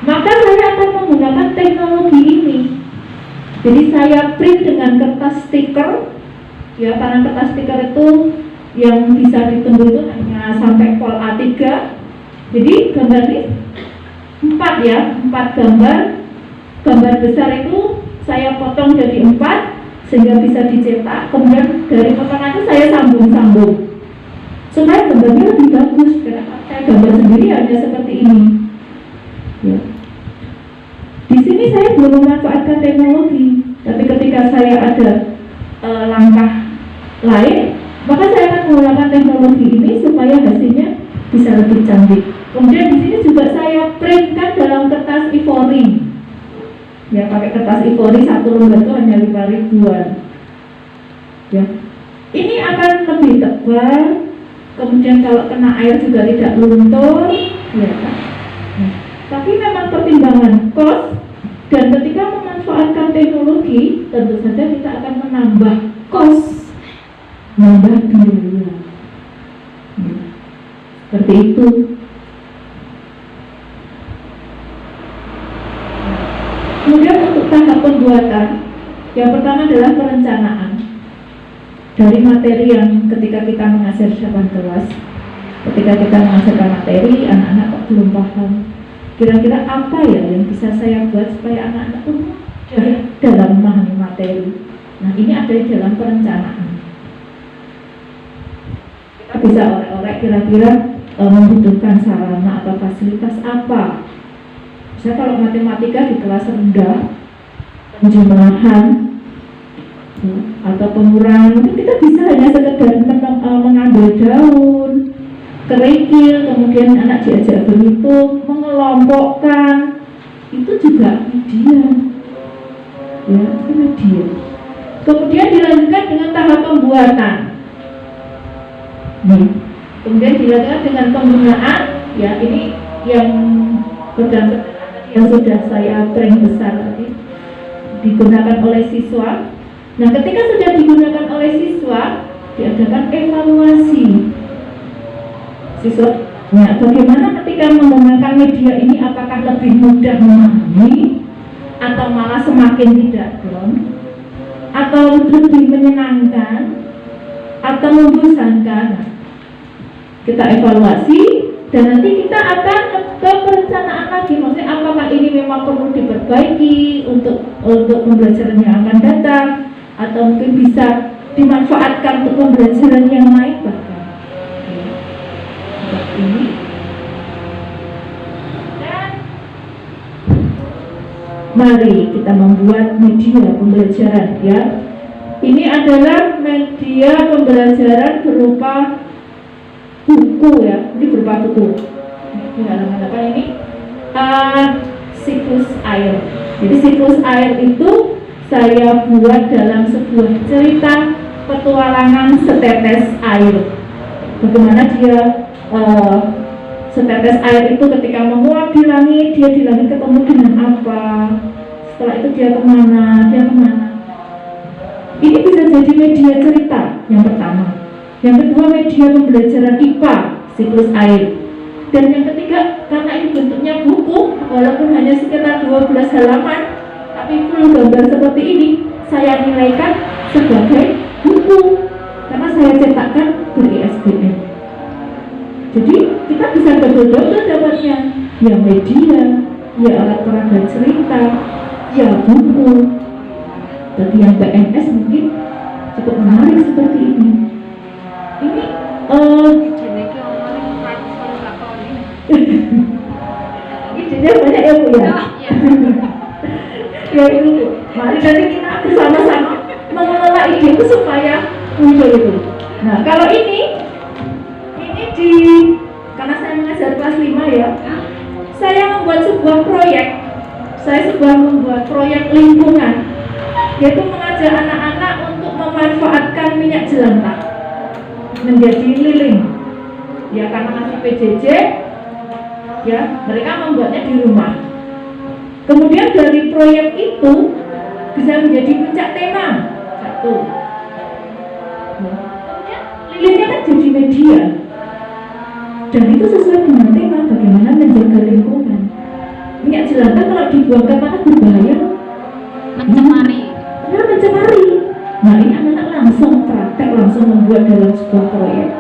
maka saya akan menggunakan teknologi ini. Jadi saya print dengan kertas stiker, ya, karena kertas stiker itu yang bisa ditunggu itu hanya sampai pol A3. Jadi gambar ini 4, ya, 4 gambar. Gambar besar itu saya potong jadi 4, sehingga bisa dicetak. Kemudian dari potongan itu saya sambung-sambung supaya gambarnya lebih bagus, karena saya gambar sendiri hanya seperti ini ya. Di sini saya belum memanfaatkan teknologi, tapi ketika saya ada langkah lain, maka saya akan menggunakan teknologi ini supaya hasilnya bisa lebih canggih. Kemudian di sini juga saya printkan dalam kertas ivory. Ya, pakai kertas ivory, satu lembar itu hanya 5.000-an. Ya. Ini akan lebih tebal. Kemudian kalau kena air juga tidak luntur, ya kan? Nah, tapi memang pertimbangan cost, dan ketika memanfaatkan teknologi, tentu saja kita akan menambah cost, menambah biaya. Ya. Seperti itu. Kemudian untuk tahap pembuatan, yang pertama adalah perencanaan. Dari materi yang ketika kita mengajar 8 kelas, ketika kita mengajarkan materi, anak-anak kok belum paham. Kira-kira apa ya yang bisa saya buat supaya anak-anak itu mudah dalam memahami materi. Nah, ini ada di dalam perencanaan. Kita bisa orek-orek kira-kira membutuhkan sarana atau fasilitas apa. Misalnya kalau matematika di kelas rendah, penjumlahan atau pengurangan, mungkin kita bisa hanya sekedar mengambil daun, kerikil, kemudian anak diajak berhitung, mengelompokkan, itu juga media, ya, itu media. Kemudian dilanjutkan dengan tahap pembuatan. Kemudian dilanjutkan dengan penggunaan, ya ini yang bergantung yang sudah saya print besar tadi, digunakan oleh siswa. Nah, ketika sudah digunakan oleh siswa, diadakan evaluasi. Siswa, nah, bagaimana ketika menggunakan media ini, apakah lebih mudah memahami, atau malah semakin tidak plong, atau lebih menyenangkan, atau membosankan. Nah, kita evaluasi, dan nanti kita akan ke perencanaan lagi. Maksudnya apakah ini memang perlu diperbaiki untuk pembelajaran yang akan datang, atau mungkin bisa dimanfaatkan untuk pembelajaran yang lain bahkan. Ini. Dan mari kita membuat media pembelajaran, ya. Ini adalah media pembelajaran berupa buku, ya. Ini berupa buku. Ini halaman apa ini? Siklus air. Jadi siklus air itu saya buat dalam sebuah cerita petualangan setetes air. Bagaimana dia setetes air itu ketika menguap di langit, dia di langit ketemu dengan apa? Setelah itu dia kemana? Ini bisa jadi media cerita yang pertama. Yang kedua, media pembelajaran IPA, siklus air. Dan yang ketiga, karena ini bentuknya buku, walaupun hanya sekitar 12 halaman, tapi full gambar seperti ini, saya nilaikan sebagai buku karena saya cetakkan ber-ISBN. Jadi kita bisa double-double dapatnya, ya media, ya alat peraga cerita, ya buku. Bagi yang PNS mungkin cukup menarik seperti ini. Ini idenya banyak ya Bu ya. Ya itu, mari nanti kita bersama-sama mengelola ide itu supaya muncul itu. Nah, kalau ini karena saya mengajar kelas 5 ya, saya membuat sebuah proyek. Saya membuat proyek lingkungan, yaitu mengajar anak-anak untuk memanfaatkan minyak jelantah menjadi lilin. Ya, karena masih PJJ, ya mereka membuatnya di rumah. Kemudian dari proyek itu bisa menjadi puncak tema. Satu. Kemudian lilinnya kan jadi media. Dan itu sesuai dengan tema bagaimana menjaga lingkungan. Minyak jelantah kalau dibuang ke tanah berbahaya. Mencemari. Ya, mencemari. Nah, ini anak-anak langsung praktek, langsung membuat dalam sebuah proyek.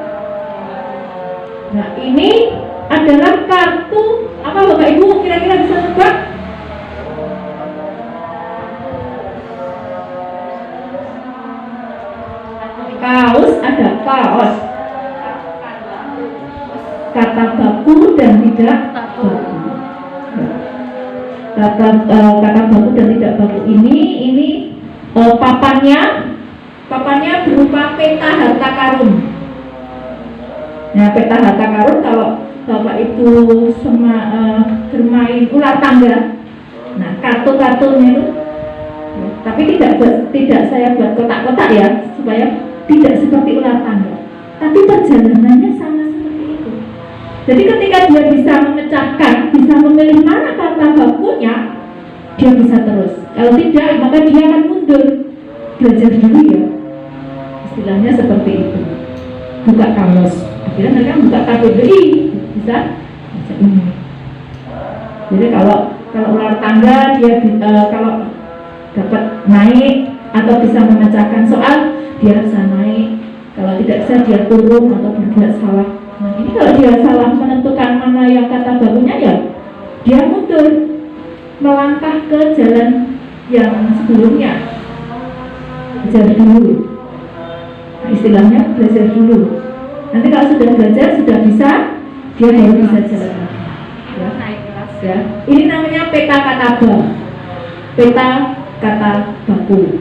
Nah, ini adalah kartu apa Bapak Ibu kira-kira bisa tebak? ada kaos. Kata baku dan tidak baku. Kata baku dan tidak baku ini papannya berupa peta harta karun. Nah, peta harta karun kalau Bapak Ibu bermain ular tangga, nah kartu-kartunya itu, ya, tapi tidak saya buat kotak-kotak ya, supaya tidak seperti ular tangga, tapi perjalanannya sama seperti itu. Jadi ketika dia bisa memecahkan, bisa memilih mana kata bakunya, dia bisa terus. Kalau tidak, maka dia akan mundur. Belajar dulu ya, istilahnya seperti itu. Buka kamus, akhirnya mereka buka KBBI, bisa ini. Jadi kalau ular tangga dia kalau dapat naik atau bisa memecahkan soal, dia bisa naik. Kalau tidak bisa dia turun atau berbuat salah. Nah, ini kalau dia salah menentukan mana yang kata bakunya, ya dia mundur, melangkah ke jalan yang sebelumnya. Belajar dulu. Nah, istilahnya belajar dulu. Nanti kalau sudah belajar, sudah bisa, dia baru bisa jalan lagi. Ya. Ini namanya peta kata bak, peta kata baku.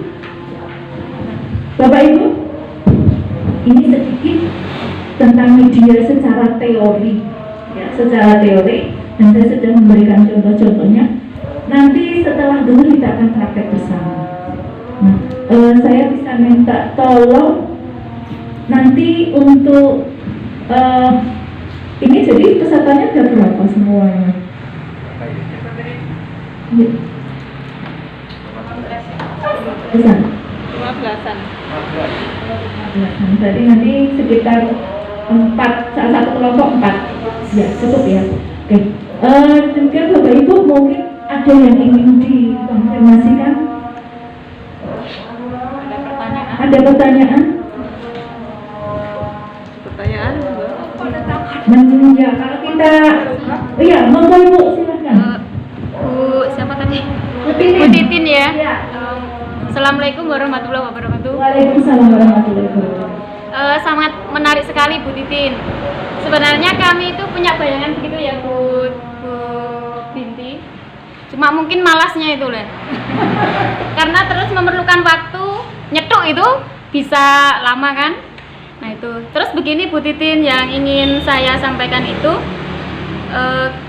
Bapak Ibu, ini sedikit tentang media secara teori, ya, secara teori, dan saya sudah memberikan contoh-contohnya. Nanti setelah dulu kita akan praktek bersama. Nah, saya bisa minta tolong nanti untuk ini, jadi pesertanya ada berapa semuanya? Pesan? 15-an. Jadi nanti sekitar 4, satu kelompok 4. Ya, cukup ya. Oke. Mungkin Bapak Ibu mungkin ada yang ingin dikonfirmasikan? Ada pertanyaan? Ya, kalau kita, iya, monggo Bu, silakan. Bu, siapa tadi? Bu Titin. Bu Titin ya. Ya. Assalamualaikum warahmatullahi wabarakatuh. Waalaikumsalam warahmatullahi wabarakatuh. Sangat menarik sekali Bu Titin. Sebenarnya kami itu punya bayangan begitu ya Bu Binti. Cuma mungkin malasnya itu lah. Karena terus memerlukan waktu, nyetuk itu bisa lama kan? Nah itu, terus begini Bu Titin, yang ingin saya sampaikan itu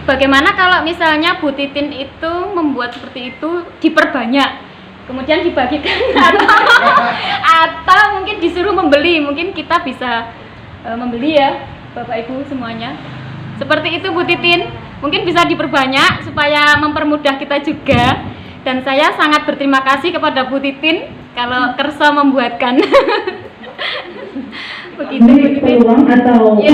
bagaimana kalau misalnya Bu Titin itu membuat seperti itu diperbanyak, kemudian dibagikan atau mungkin disuruh membeli, mungkin kita bisa membeli ya Bapak Ibu semuanya. Seperti itu Bu Titin, mungkin bisa diperbanyak supaya mempermudah kita juga. Dan saya sangat berterima kasih kepada Bu Titin kalau kersa membuatkan. Begitu Ini peluang atau ya.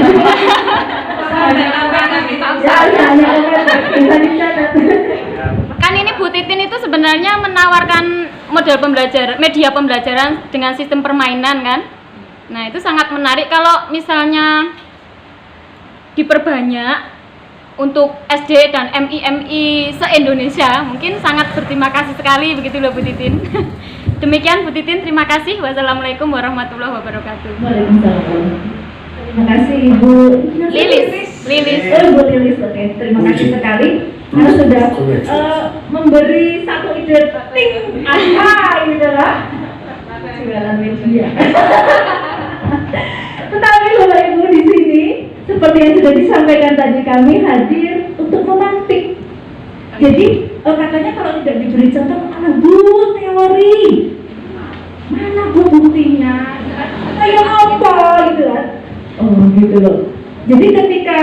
Kan ini Bu Titin itu sebenarnya menawarkan model pembelajaran, media pembelajaran dengan sistem permainan kan. Nah itu sangat menarik kalau misalnya diperbanyak untuk SD dan MI se-Indonesia, mungkin sangat berterima kasih sekali begitu loh Bu Titin. Demikian Bu Titin, terima kasih. Wassalamualaikum warahmatullahi wabarakatuh. Waalaikumsalam. Terima kasih Ibu Lilis. Ibu Lilis, oke. Terima kasih sekali karena sudah memberi satu ide ting apa gitu lah. Jualan media. Tetapi Bapak Ibu di sini seperti yang sudah disampaikan tadi, kami hadir untuk memantik. Jadi katanya kalau tidak diberi contoh, Bu teori, mana Bu buktinya? Kayak apa gitu kan? Oh gitu loh. Jadi ketika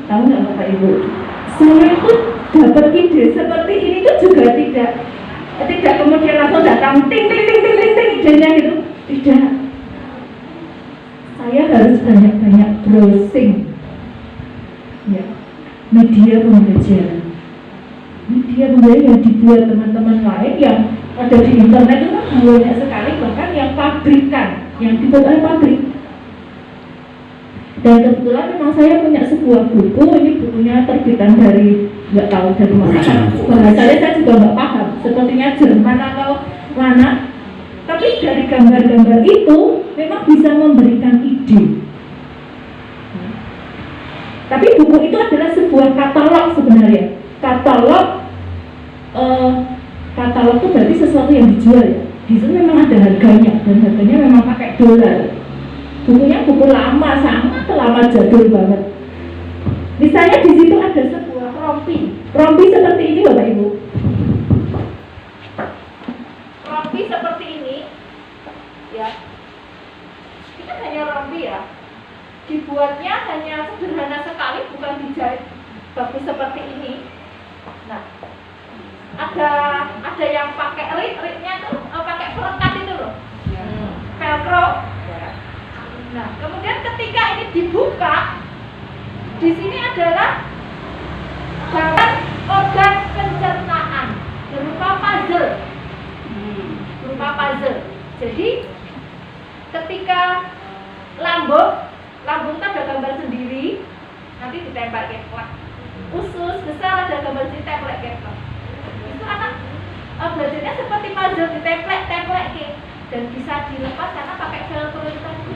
tahu nggak Bapak Ibu, saya pun dapat ide seperti ini tuh juga tidak kemudian langsung datang ting idenya gitu, tidak. Saya harus banyak browsing, ya, media pembelajaran yang dibuat teman-teman lain yang ada di internet itu kan banyak sekali, bahkan yang pabrikan, yang dibuat oleh pabrik. Dan kebetulan memang saya punya sebuah buku, ini bukunya terbitan dari, nggak tahu dari mana, bahasanya saya juga nggak paham, sepertinya Jerman atau mana. Tapi dari gambar-gambar itu memang bisa memberikan ide. Tapi buku itu adalah sebuah katalog sebenarnya. Katalog itu berarti sesuatu yang dijual ya. Di situ memang ada harganya dan harganya memang pakai dolar. Bukunya buku lama, sangat lama, jadul banget. Misalnya di situ ada sebuah rompi seperti ini Bapak Ibu. Rompi seperti ini, ya. Itu hanya rompi ya. Dibuatnya hanya sederhana sekali, bukan dijahit bagus seperti ini. Nah, ada yang pakai ritnya tuh, pakai perekat itu loh, velcro. Nah, kemudian ketika ini dibuka, di sini adalah bahan organ pencernaan berupa puzzle. Jadi ketika lambung itu ada gambar sendiri, nanti ditempel keplak. Usus besar ada gambar ditempel keplak. Itu anak belajarnya seperti puzzle, ditempel dan bisa dilepas karena pakai velcro itu tadi.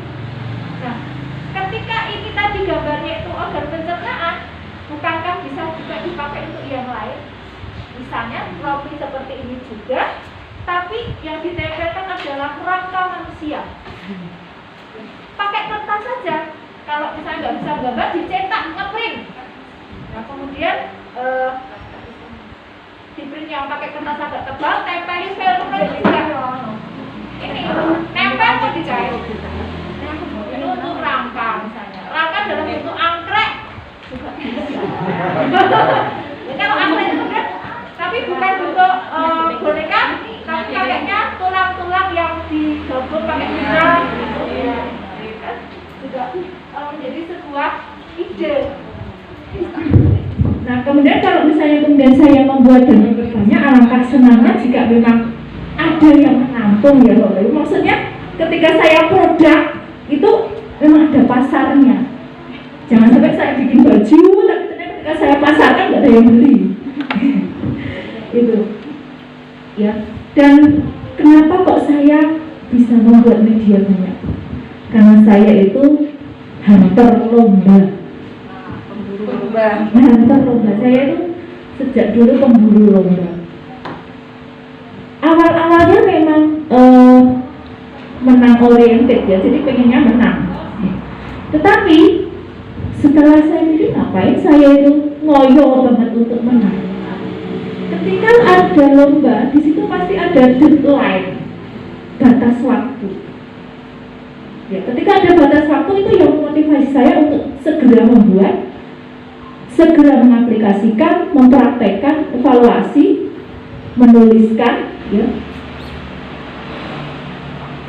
Nah, ketika ini tadi gambarnya itu organ pencernaan, bukankah bisa juga dipakai untuk yang lain? Misalnya rompi seperti ini juga, tapi yang ditempelkan adalah rangka manusia. Pakai kertas saja. Kalau misalnya nggak bisa gambar, dicetak, ngeprint. Nah, kemudian di print yang pakai kertas agak tebal, tempelin velcro juga. Ini nempel kok dijahit. Ini untuk rangka misalnya. Rangka dalam bentuk angkrek juga bisa. Kalau angkrek itu kan, tapi bukan bentuk boneka, tapi pakainya tulang-tulang yang digabung pakai benang. Juga menjadi sebuah ide. Nah, kemudian kalau misalnya saya membuat dan banyak, alangkah senangnya jika memang ada yang menampung ya Bapak Ibu. Maksudnya ketika saya produk itu memang ada pasarnya. Jangan sampai saya bikin baju tapi ternyata ketika saya pasarkan nggak ada yang beli. Itu ya. Dan kenapa kok saya bisa membuat media banyak? Karena saya itu hunter lomba. Hunter lomba. Saya itu sejak dulu pemburu lomba. Awal-awalnya memang menang oriented ya, jadi pengennya menang. Tetapi setelah saya pikir ngapain saya itu ngoyo banget untuk menang. Ketika ada lomba, di situ pasti ada deadline, batas waktu. Ya, ketika ada batas waktu itu yang memotivasi saya untuk segera membuat, segera mengaplikasikan, mempraktekkan, evaluasi, menuliskan, ya.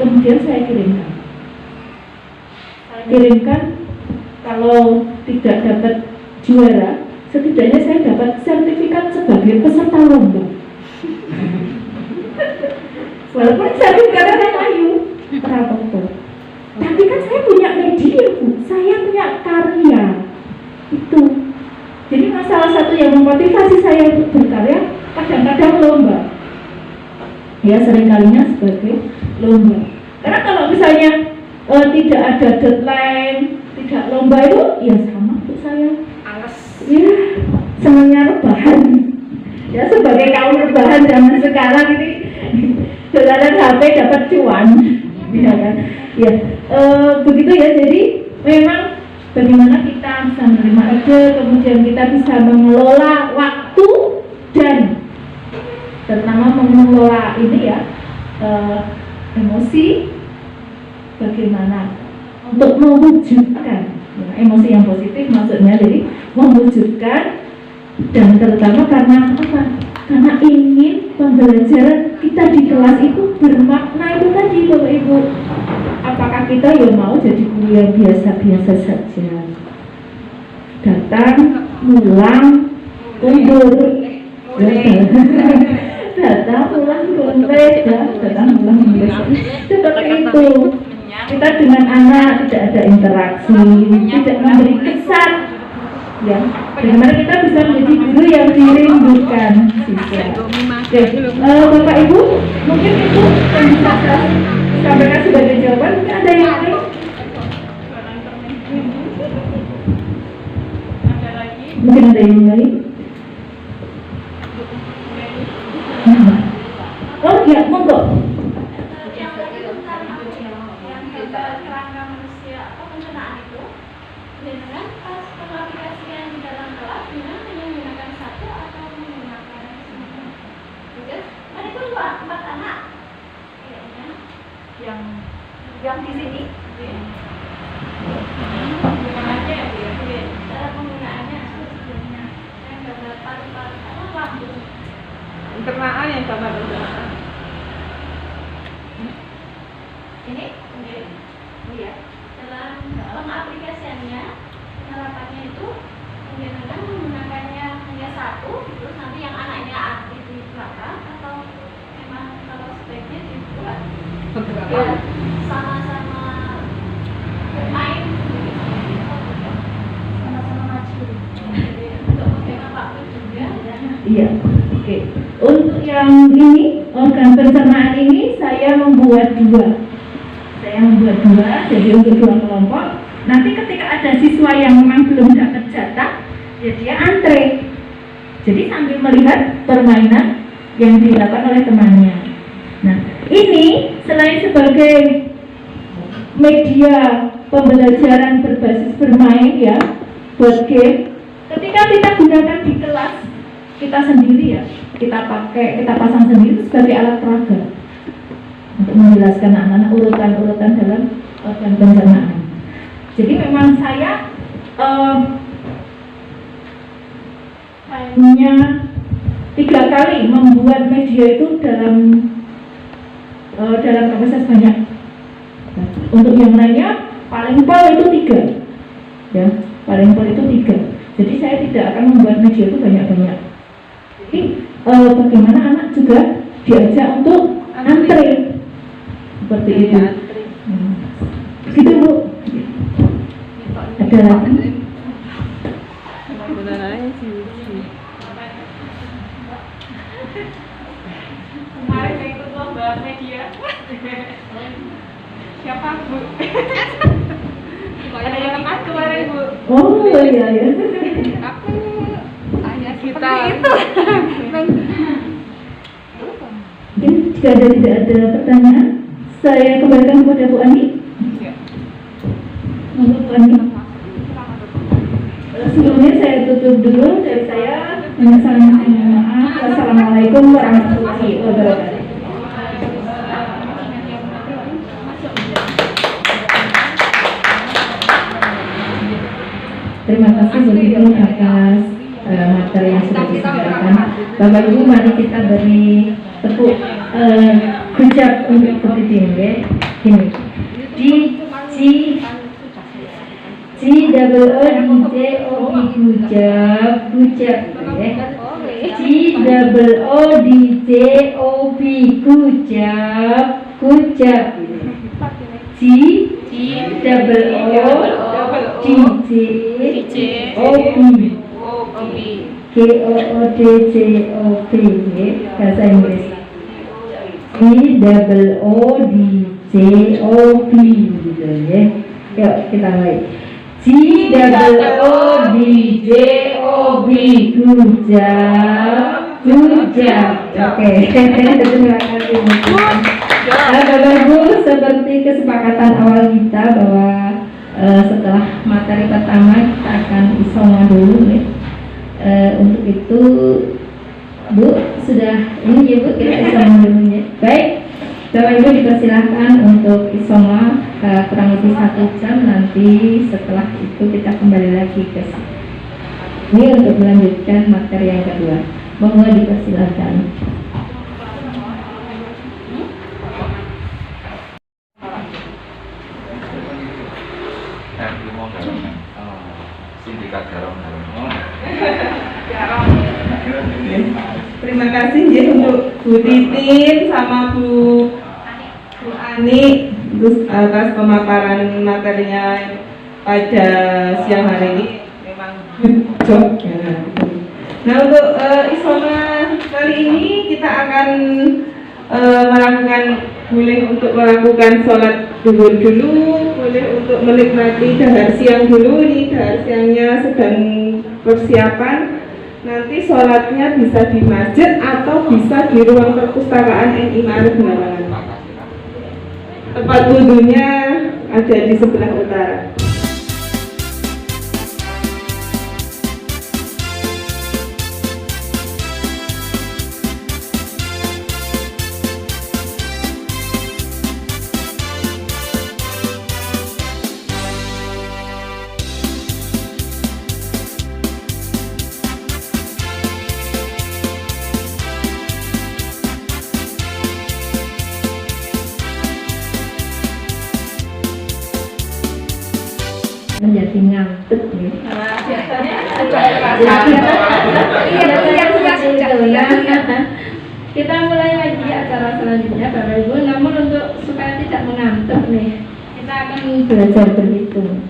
Kemudian saya kirimkan. Kalau tidak dapat juara, setidaknya saya dapat sertifikat sebagai peserta lomba. Walaupun sertifikatnya kayu, perabotan. Tapi kan saya punya media, Bu. Saya punya karya. Itu. Jadi salah satu yang memotivasi saya untuk berkarya kadang-kadang lomba. Ya, seringkalinya sebagai lomba. Karena kalau misalnya tidak ada deadline, tidak lomba itu, ya sama untuk saya. Alas. Ya, senangnya rebahan. Ya, sebagai kaum rebahan zaman sekarang ini, dolaran HP dapat cuan, ya kan? Ya, begitu ya. Jadi memang bagaimana kita bisa menerima ide, kemudian kita bisa mengelola waktu dan terutama mengelola ini ya, emosi, bagaimana untuk mewujudkan ya, emosi yang positif maksudnya, jadi mewujudkan, dan terutama karena apa? Karena ingin pembelajaran kita di kelas itu bermakna itu tadi Bapak Ibu. Apakah kita ya mau jadi guru yang biasa-biasa saja, datang, pulang, undur, datang, pulang, datang, pulang, seperti itu. Kita dengan anak tidak ada interaksi, tidak memberi kesan Ya, bagaimana kita bisa menjadi guru yang dirindukan siswa. Ya, Bapak Ibu, mungkin itu yang bisa saya sampaikan sebagai jawaban. Mungkin ada yang lain? Mungkin ada yang lain? Oh ya, monggo. Kerangka manusia atau pencernaan itu dengan pas pengaplikasian di dalam kelas dengan hanya menggunakan satu atau menggunakan semua. Gitu. Kan itu 4 anak kayaknya yang di sini. Penggunaannya ya Bu ya. Cara penggunaannya sebenarnya yang gambar paru-paru apa lambung. Pencernaan yang gambar pencernaan. Ini ya dalam pengaplikasiannya penerapannya itu menggunakan menggunakannya hanya satu terus nanti yang anaknya aktif di belakang atau memang kalau sebaiknya dibuat ya, sama-sama bermain sama-sama maju jadi untuk menghemat waktu juga. Iya, oke. Untuk yang ini, organ pencernaan ini saya membuat dua. Jadi untuk 2 kelompok. Nanti ketika ada siswa yang memang belum dapat jatah, ya dia antre. Jadi sambil melihat permainan yang dilakukan oleh temannya. Nah, ini selain sebagai media pembelajaran berbasis bermain ya, buat game, ketika kita gunakan di kelas kita sendiri ya, kita pasang sendiri sebagai alat peraga untuk menjelaskan anak-anak urutan-urutan dalam organ pencernaan. Jadi memang saya hanya 3 kali membuat media itu dalam kapasitas banyak. Untuk yang lainnya paling pol itu 3, ya paling pol itu 3. Jadi saya tidak akan membuat media itu banyak-banyak. Jadi bagaimana anak juga diajak untuk antre seperti itu. Gitu Bu. Ada lagi? Kemarin saya ikut lomba media. Siapa Bu? Ada yang kenal kemarin Bu. Oh iya. Aku hanya kita itu. Mungkin jika tidak ada pertanyaan, saya kembalikan kepada Bu Ani. Bu Ani. Sebelumnya saya tutup dulu dari saya. Maaf. Wassalamualaikum warahmatullahi wabarakatuh. Terima kasih Bu Ibu atas materi yang sudah disampaikan. Bapak Ibu, mari kita beri tepuk ucap untuk Bu Titin ya. Gini. Ucap ya. GOODJOP bahasa Inggris. GOODJOP gitu ya. Yuk kita mulai. GOODJOP gujab. Oke. Terima kasih. Bapak Ibu, seperti kesepakatan awal kita bahwa setelah materi pertama kita akan isoma dulu ya. Untuk itu Bu sudah ini ya Bu, kita isoma dulu ya. Baik, Bapak Ibu dipersilahkan untuk isoma kurang lebih 1 jam. Nanti setelah itu kita kembali lagi ke sini untuk melanjutkan materi yang kedua. Mohon dipersilahkan. Sindikat garam. Terima kasih ya untuk Bu Titin sama Bu Ani atas pemaparan materinya pada siang hari ini. Memang good job. Ya, gitu. Nah untuk Isoma kali ini kita akan boleh untuk melakukan sholat duhur dulu, boleh untuk menikmati dahar siang dulu. Ini dahar siangnya sedang persiapan. Nanti sholatnya bisa di masjid atau bisa di ruang perpustakaan NI Ma'arif Lamongan. Tempat wudhunya ada di sebelah utara. Menjadi ngantuk nih. Kita mulai lagi acara selanjutnya Bapak Ibu. Namun untuk supaya tidak mengantuk nih, kita akan belajar berhitung.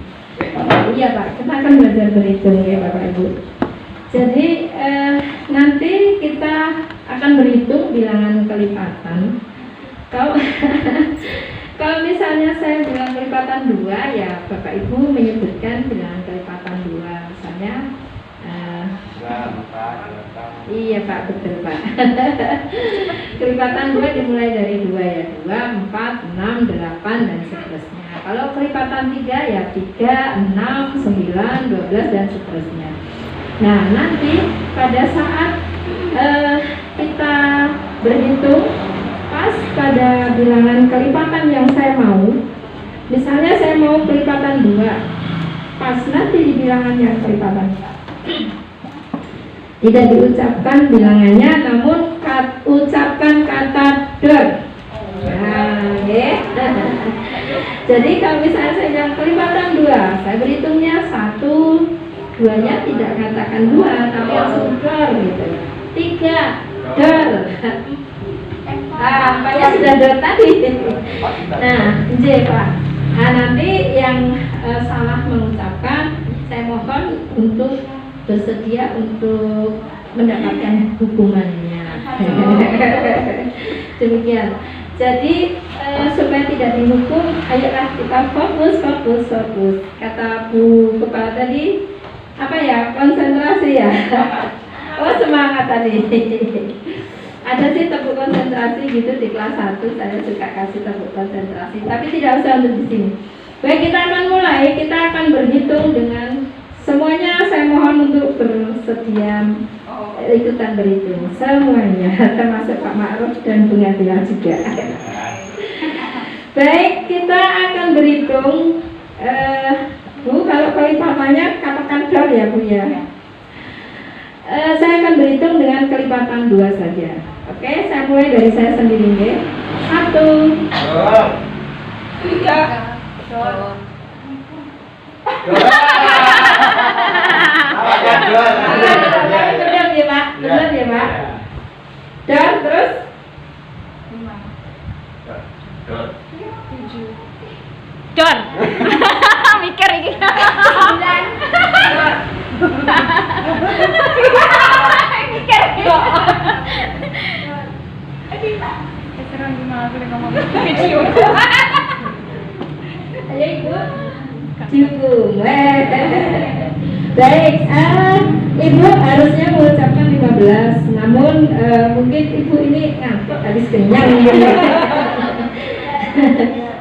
Iya Pak, kita akan belajar berhitung ya Bapak Ibu. Jadi nanti kita akan berhitung bilangan kelipatan. Kalau misalnya saya bilang kelipatan 2, ya Bapak Ibu menyebutkan bilangan kelipatan 2. Misalnya iya Pak, betul Pak. Kelipatan 2 dimulai dari 2 ya, 2, 4, 6, 8 dan seterusnya. Kalau kelipatan 3 ya 3, 6, 9, 12 dan seterusnya. Nah nanti pada saat kita berhitung pas pada bilangan kelipatan yang saya mau, misalnya saya mau kelipatan 2, pas nanti di bilangan yang kelipatan tidak diucapkan bilangannya, namun ucapkan kata dor. Nah, ya. Jadi kalau misalnya saya bilang kelipatan 2, saya berhitungnya 1, 2-nya tidak katakan 2, tapi langsung dor gitu. 3, dor. Apanya sudah dor tadi. Nah, J Pak. Nah, nanti yang salah mengucapkan, saya mohon untuk bersedia untuk mendapatkan hukumannya. Demikian. Jadi supaya tidak dihukum, ayolah kita fokus. Kata Bu Kepala tadi, apa ya, konsentrasi ya. Oh semangat tadi. Ada sih tepuk konsentrasi gitu di kelas 1, saya suka kasih tepuk konsentrasi, tapi tidak usah untuk di sini. Baik, kita akan mulai, kita akan berhitung dengan semuanya. Saya mohon untuk bersedia ikutan berhitung semuanya, termasuk Pak Ma'ruf dan Bu Nabila juga. Baik, kita akan berhitung. Bu, kalau kelipatannya katakan dor ya Bu ya. Saya akan berhitung dengan kelipatan 2 saja. Oke, saya mulai dari saya sendiri ya. 1, 3, benar ya Pak, benar ya Pak. Dan terus 7. Dor. Mikir ini. 9. Mikir. Sekarang gimana aku ngomong video. Ayo Ibu. Cukup. Baik, Ibu harusnya mengucapkan 15. Namun mungkin Ibu ini ngantuk habis kenyang.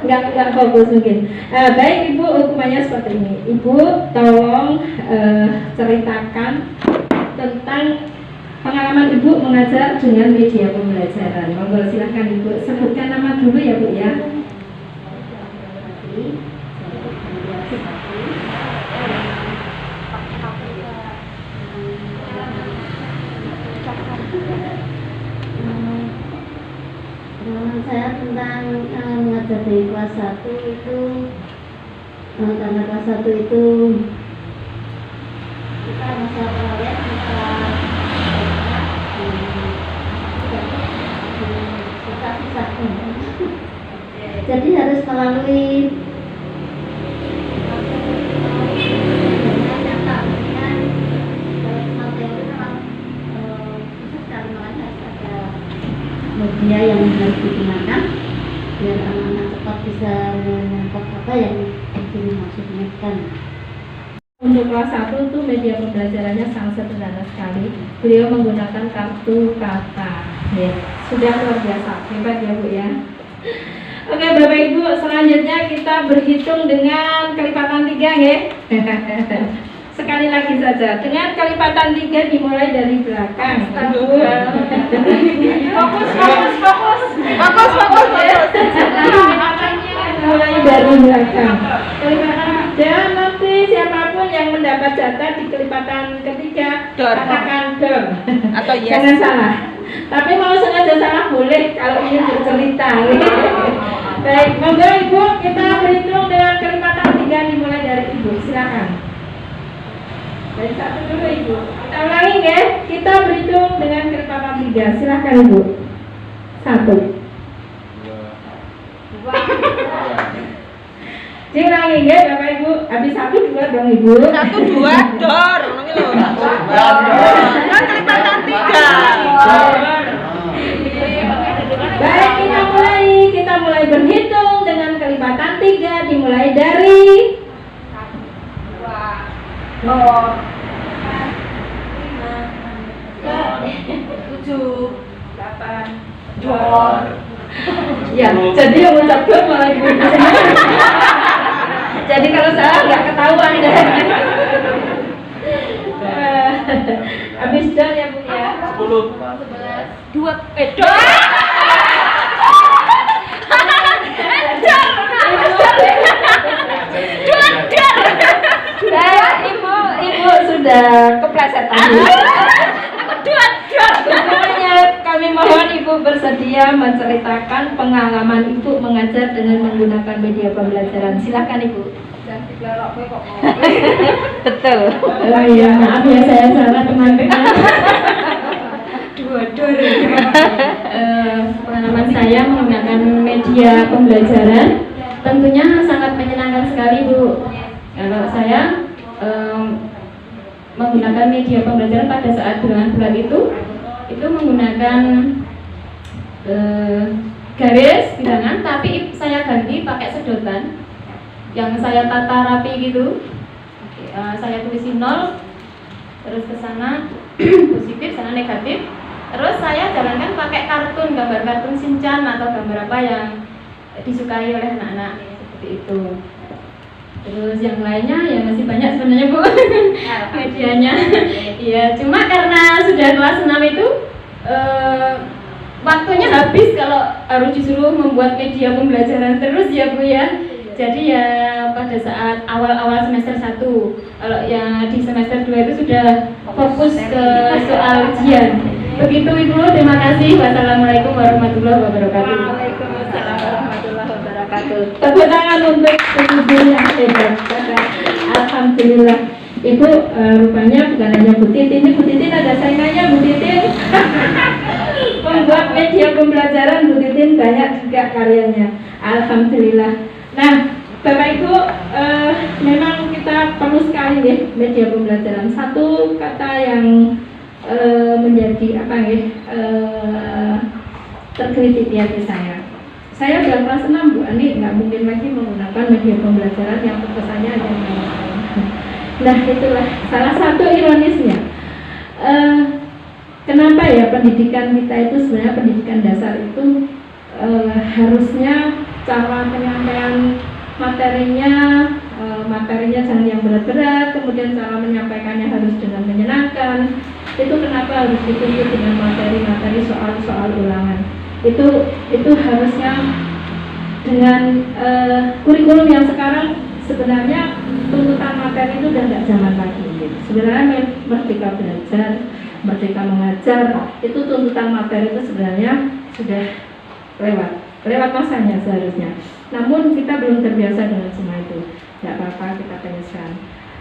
Enggak fokus mungkin. Baik Ibu, hukumannya seperti ini. Ibu tolong ceritakan tentang pengalaman Ibu mengajar dengan media pembelajaran. Monggo silahkan Ibu sebutkan nama dulu ya Bu ya. Pengalaman saya tentang mengajar dari kelas 1 itu, karena kelas 1 itu kita masa proyek, susah jadi harus melalui untuk kelas 1 itu media pembelajarannya sangat sederhana sekali. Beliau menggunakan kartu kata. Ya, sudah luar biasa, hebat ya Bu ya. Oke Bapak Ibu, selanjutnya kita berhitung dengan kelipatan 3 ya. Sekali lagi saja, dengan kelipatan 3 dimulai dari belakang. Fokus ya. Mulai dari belakang. Dan nanti siapapun yang mendapat jatah di kelipatan ketiga katakan dor atau yes. Jangan salah. Tapi mau sengaja salah boleh kalau ingin bercerita. Baik, monggo Ibu, kita berhitung dengan kelipatan 3 dimulai dari Ibu. Silakan. Dari 1 dulu Ibu. Kita ulangi ya. Kita berhitung dengan kelipatan 3. Silakan Ibu. 1. Diulangi ya Bapak Ibu. Habis 1 2 dong Ibu. 1 2 dor. Ngono lho. Kan kelipatan 3. Baik, kita mulai berhitung dengan kelipatan 3 dimulai dari 2 7 8 dor. Ya, jadi yang ucap dor malah Ibu. Jadi kalau salah nggak ketahuan deh. Habis dor ya Bu ya. 10 2 dor. Ibu sudah kepleset tadi. Pokoknya kami mohon Ibu bersedia menceritakan pengalaman Ibu mengajar dengan menggunakan media pembelajaran. Silakan Ibu. Betul. Oh iya, maaf ya saya salah teman-teman. Pengalaman saya menggunakan media pembelajaran tentunya sangat menyenangkan sekali Bu. Kalau saya menggunakan media pembelajaran pada saat bulan-bulan itu menggunakan garis bilangan, tapi saya ganti pakai sedotan yang saya tata rapi gitu. Saya tulisin 0, terus ke sana positif, sana negatif. Terus saya jalankan pakai kartun, gambar kartun Shinchan atau gambar apa yang disukai oleh anak-anak seperti itu. Terus yang lainnya ya masih banyak sebenarnya Bu medianya. Iya, cuma karena sudah kelas 6 itu waktunya habis kalau harus disuruh membuat media pembelajaran terus ya Bu ya. Jadi ya pada saat awal-awal semester 1, kalau yang di semester 2 itu sudah fokus ke soal ujian. Begitu Ibu, terima kasih. Wassalamualaikum warahmatullahi wabarakatuh. Waalaikumsalam warahmatullahi wabarakatuh. Tepuk tangan untuk Ibu yang hebat. Alhamdulillah. Ibu rupanya bukan hanya Bu Titin, ini Bu Titin ada saingannya Bu Titin. Membuat media pembelajaran Bu Titin banyak juga karyanya. Alhamdulillah. Nah, Bapak Ibu, memang kita perlu sekali nih media pembelajaran. Satu kata yang menjadi apa ya, tergelitik di hati saya. Saya udah kelas 6 Bu Ani, nggak mungkin lagi menggunakan media pembelajaran yang terkesannya ada main-main. Nah itulah salah satu ironisnya. Kenapa ya pendidikan kita itu sebenarnya pendidikan dasar itu harusnya cara penyampaian materinya jangan yang berat-berat, kemudian cara menyampaikannya harus dengan menyenangkan. Itu kenapa harus dituntut dengan materi-materi soal-soal ulangan. Itu harusnya dengan kurikulum yang sekarang sebenarnya tuntutan materi itu udah nggak zaman lagi. Sebenarnya merdeka belajar, merdeka mengajar, itu tuntutan materi itu sebenarnya sudah lewat masanya seharusnya. Namun kita belum terbiasa dengan semua itu. Tidak apa-apa, kita teruskan.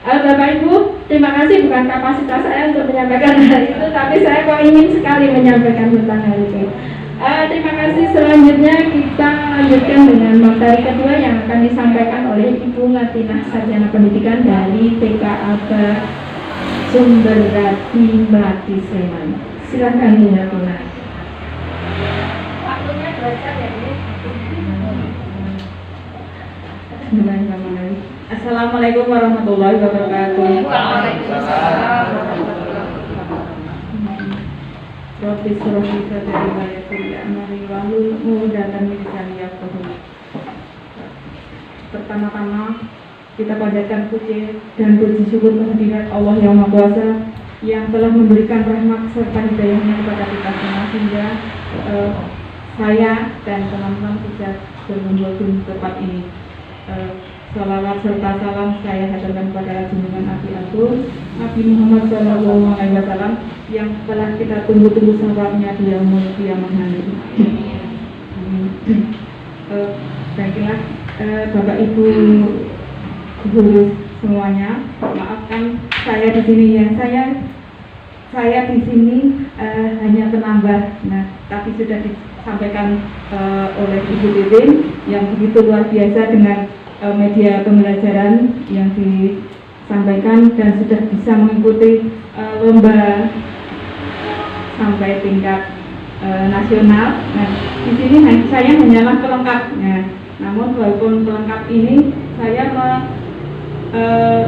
Bapak Ibu, terima kasih, bukan kapasitas saya untuk menyampaikan hal itu, tapi saya kok ingin sekali menyampaikan tentang hal itu. Terima kasih. Selanjutnya kita lanjutkan dengan materi kedua yang akan disampaikan oleh Ibu Ngatinah, Sarjana Pendidikan dari TKA Sumberjadi Melati Sleman. Silakan Ibu Ngatinah. Waktunya 2 jam ya Bu. Bismillahirrahmanirrahim. Assalamualaikum warahmatullahi wabarakatuh. Roti surah bisa dari bayar kuliah mari wahul mudatan misalnya pertama-tama kita panjatkan puji dan puji syukur kehadirat Allah yang Maha Kuasa yang telah memberikan rahmat serta hidayahnya kepada kita semua sehingga saya dan teman-teman bisa berkumpul di tempat ini. Salawat serta salam saya haturkan kepada junjungan Nabi Agung Nabi Muhammad SAW yang telah kita tunggu-tunggu sahabatnya di yaumul qiyamah nanti. Baiklah, Bapak Ibu guru semuanya, maafkan saya di sini ya. Saya di sini hanya penambah. Nah, tapi sudah disampaikan oleh Ibu Titin yang begitu luar biasa dengan media pembelajaran yang disampaikan dan sudah bisa mengikuti lomba sampai tingkat nasional. Nah, di sini saya hanyalah pelengkapnya. Namun walaupun pelengkap ini saya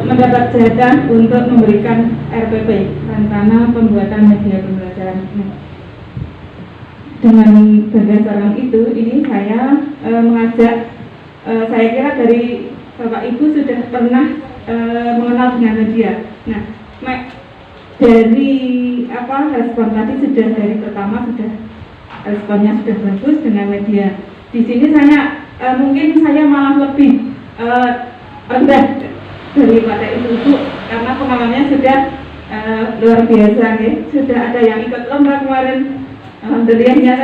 mendapat jatah untuk memberikan RPP, rencana pembuatan media pembelajaran. Dengan berdasarkan itu, ini saya mengajak. Saya kira dari Bapak Ibu sudah pernah mengenal dengan media. Nah, dari respon tadi sudah dari pertama sudah responnya sudah bagus dengan media. Di sini saya mungkin saya malah lebih rendah daripada ibu-ibu karena pengalamannya sudah luar biasa ya. Sudah ada yang ikut lomba kemarin, alhamdulillahnya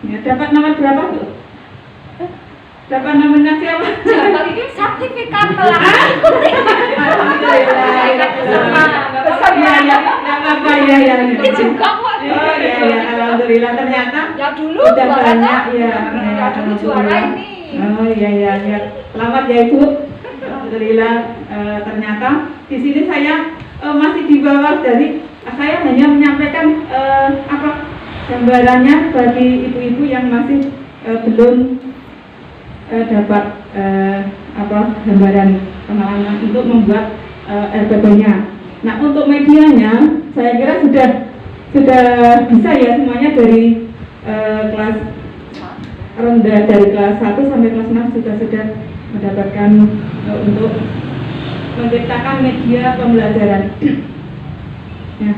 ya, dapat nomor berapa tuh? Dapat nominasi apa? Dapat sertifikat telah mengikuti. Ini juga kok. Oh iya, alhamdulillah ternyata Ya dulu udah banyak ya. Ya dulu juara ini. Oh iya. Selamat ya Ibu. Alhamdulillah ternyata di sini saya masih di bawah dari saya hanya menyampaikan gambarannya bagi ibu-ibu yang masih belum dapat gambaran pengalaman untuk membuat RPP-nya. Nah, untuk medianya saya kira sudah bisa ya semuanya dari kelas rendah dari kelas 1 sampai kelas 6 sudah mendapatkan untuk menciptakan media pembelajaran. Nah,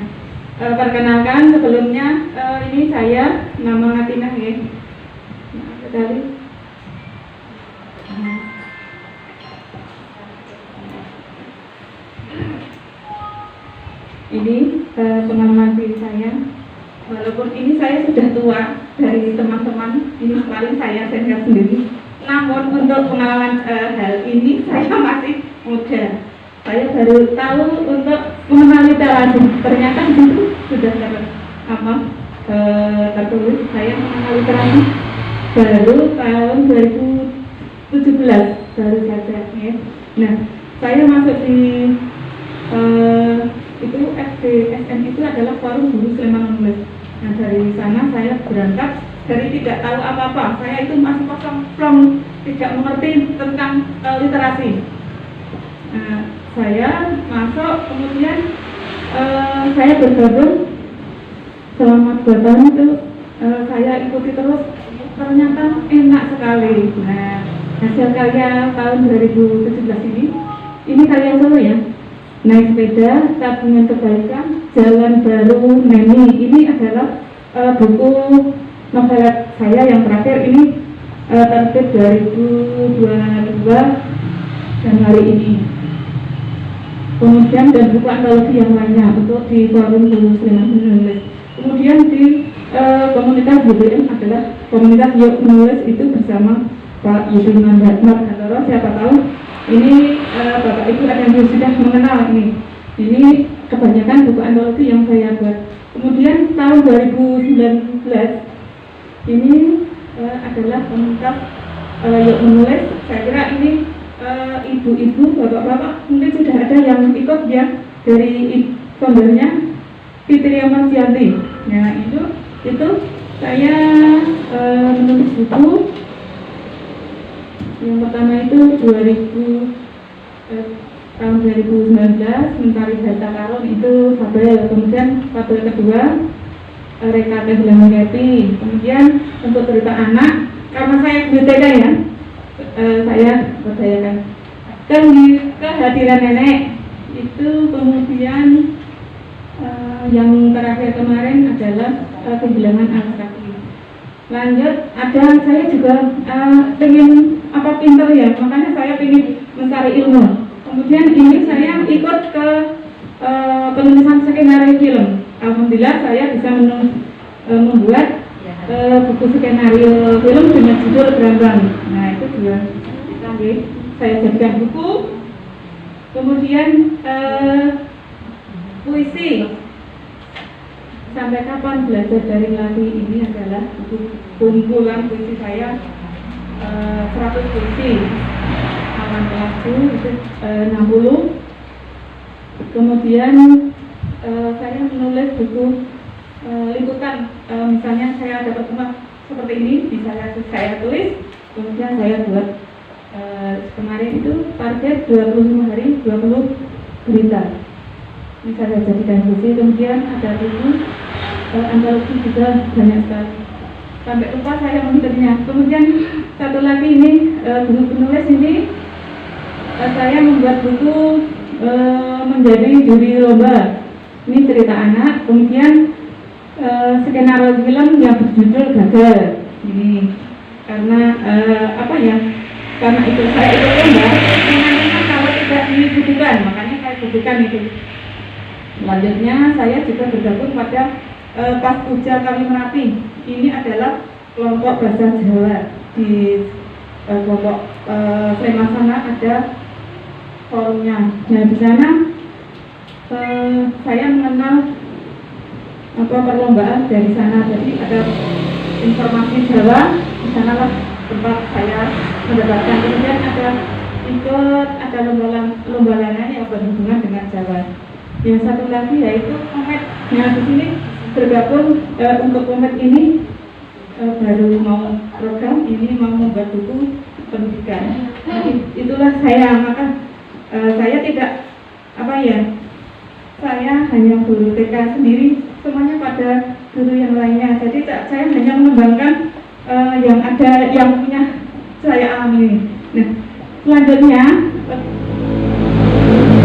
perkenalkan sebelumnya ini saya nama Atinah ya. Dari ini pengalaman diri saya. Walaupun ini saya sudah tua dari teman-teman, ini paling saya senior sendiri. Namun untuk pengalaman hal ini saya masih muda. Saya baru tahu untuk mengenal literasi. Ternyata itu sudah tertulis. Saya mengenal literasi baru tahun 2017 baru saja. Ya. Nah, saya masuk di itu SDSN itu adalah Forum Guru Sleman Menulis. Nah, dari sana saya berangkat dari tidak tahu apa-apa. Saya itu masih kosong, tidak mengerti tentang literasi. Nah, saya masuk, kemudian saya bergabung selama 2 tahun itu saya ikuti terus. Ternyata enak sekali. Nah, hasil karya tahun 2017 ini karya Solo ya. Naik sepeda, tabungan kebaikan, jalan baru Neni. Ini adalah buku novelet saya yang terakhir ini terbit 2022 Januari ini. Kemudian dan buku antologi yang lainnya untuk di Forum Guru Sleman Menulis. Kemudian di komunitas BBM adalah komunitas Yuk Menulis itu bersama Pak Yudi Mandatmat Antoro. Siapa tahu ini Bapak Ibu ada yang sudah mengenal ini. Ini kebanyakan buku antologi yang saya buat. Kemudian tahun 2019 ini adalah komunitas Yuk Menulis. Saya kira ini ibu-ibu, bapak-bapak mungkin sudah ada yang ikut ya dari foundernya Fitri Amarcianti. Nah itu saya menulis buku yang pertama itu 2019 tahun 2019 mencari harta karun itu fabel. Kemudian fabel kedua Reka Kehilangan Happy. Kemudian untuk cerita anak, karena saya BTK ya, saya berdayakan kehadiran nenek itu. Kemudian yang terakhir kemarin adalah kehilangan anak kaki. Lanjut, ada saya juga pengen pinter ya, makanya saya pengen mencari ilmu. Kemudian ini saya ikut ke penulisan skenario film. Alhamdulillah saya bisa membuat buku skenario film dengan judul Brambang. Nah itu juga saya jadikan buku. Kemudian puisi. Sampai kapan belajar dari lagi, ini adalah buku kumpulan puisi saya, 100 puisi. Awan lagu itu 60. Kemudian saya menulis buku liputan, misalnya saya dapat rumah seperti ini, bisa saya tulis, kemudian saya buat kemarin itu target 25 hari 20 berita. Ini saya jadikan buku. Kemudian ada buku antologi juga banyak sekali. Sampai lupa saya menghitungnya. Kemudian satu lagi ini buku penulis ini saya membuat buku menjadi juri lomba. Ini cerita anak. Kemudian skenario film yang berjudul Gagal. Ini karena karena itu saya ikut lomba. Memang kalau tidak dibutuhkan, makanya saya butuhkan itu. Selanjutnya saya juga bergabung pada Paspuja Kami Merapi. Ini adalah kelompok bahasa Jawa. Di kelompok Sleman sana ada forumnya. Nah di sana saya mengenal perlombaan dari sana. Jadi ada informasi Jawa, di sanalah tempat saya mendapatkan. Kemudian ada lomba lainnya yang berhubungan dengan Jawa. Yang satu lagi yaitu Komet. Nah di sini bergabung untuk Komet ini baru mau program ini mau membuat buku pendidikan. Nah, itulah saya, maka saya tidak saya hanya guru TK sendiri, semuanya pada guru yang lainnya. Jadi saya hanya mengembangkan yang ada yang punya saya alami ini. Nah selanjutnya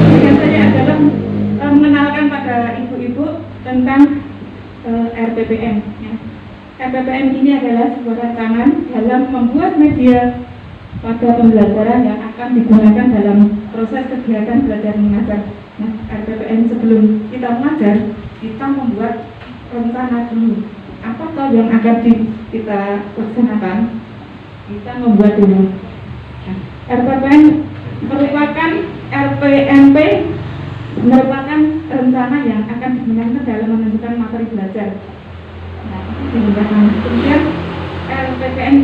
tugas saya adalah mengenalkan pada ibu-ibu tentang RPPM. Ya. RPPM ini adalah sebuah rancangan dalam membuat media pada pembelajaran yang akan digunakan dalam proses kegiatan belajar mengajar. Nah, RPPM sebelum kita mengajar, kita membuat rencana dulu. Apakah yang akan kita laksanakan? Kita membuat dulu. Nah, RPPM merupakan RPMP merupakan rencana yang akan digunakan dalam menentukan materi belajar. Nah, kemudian RPPM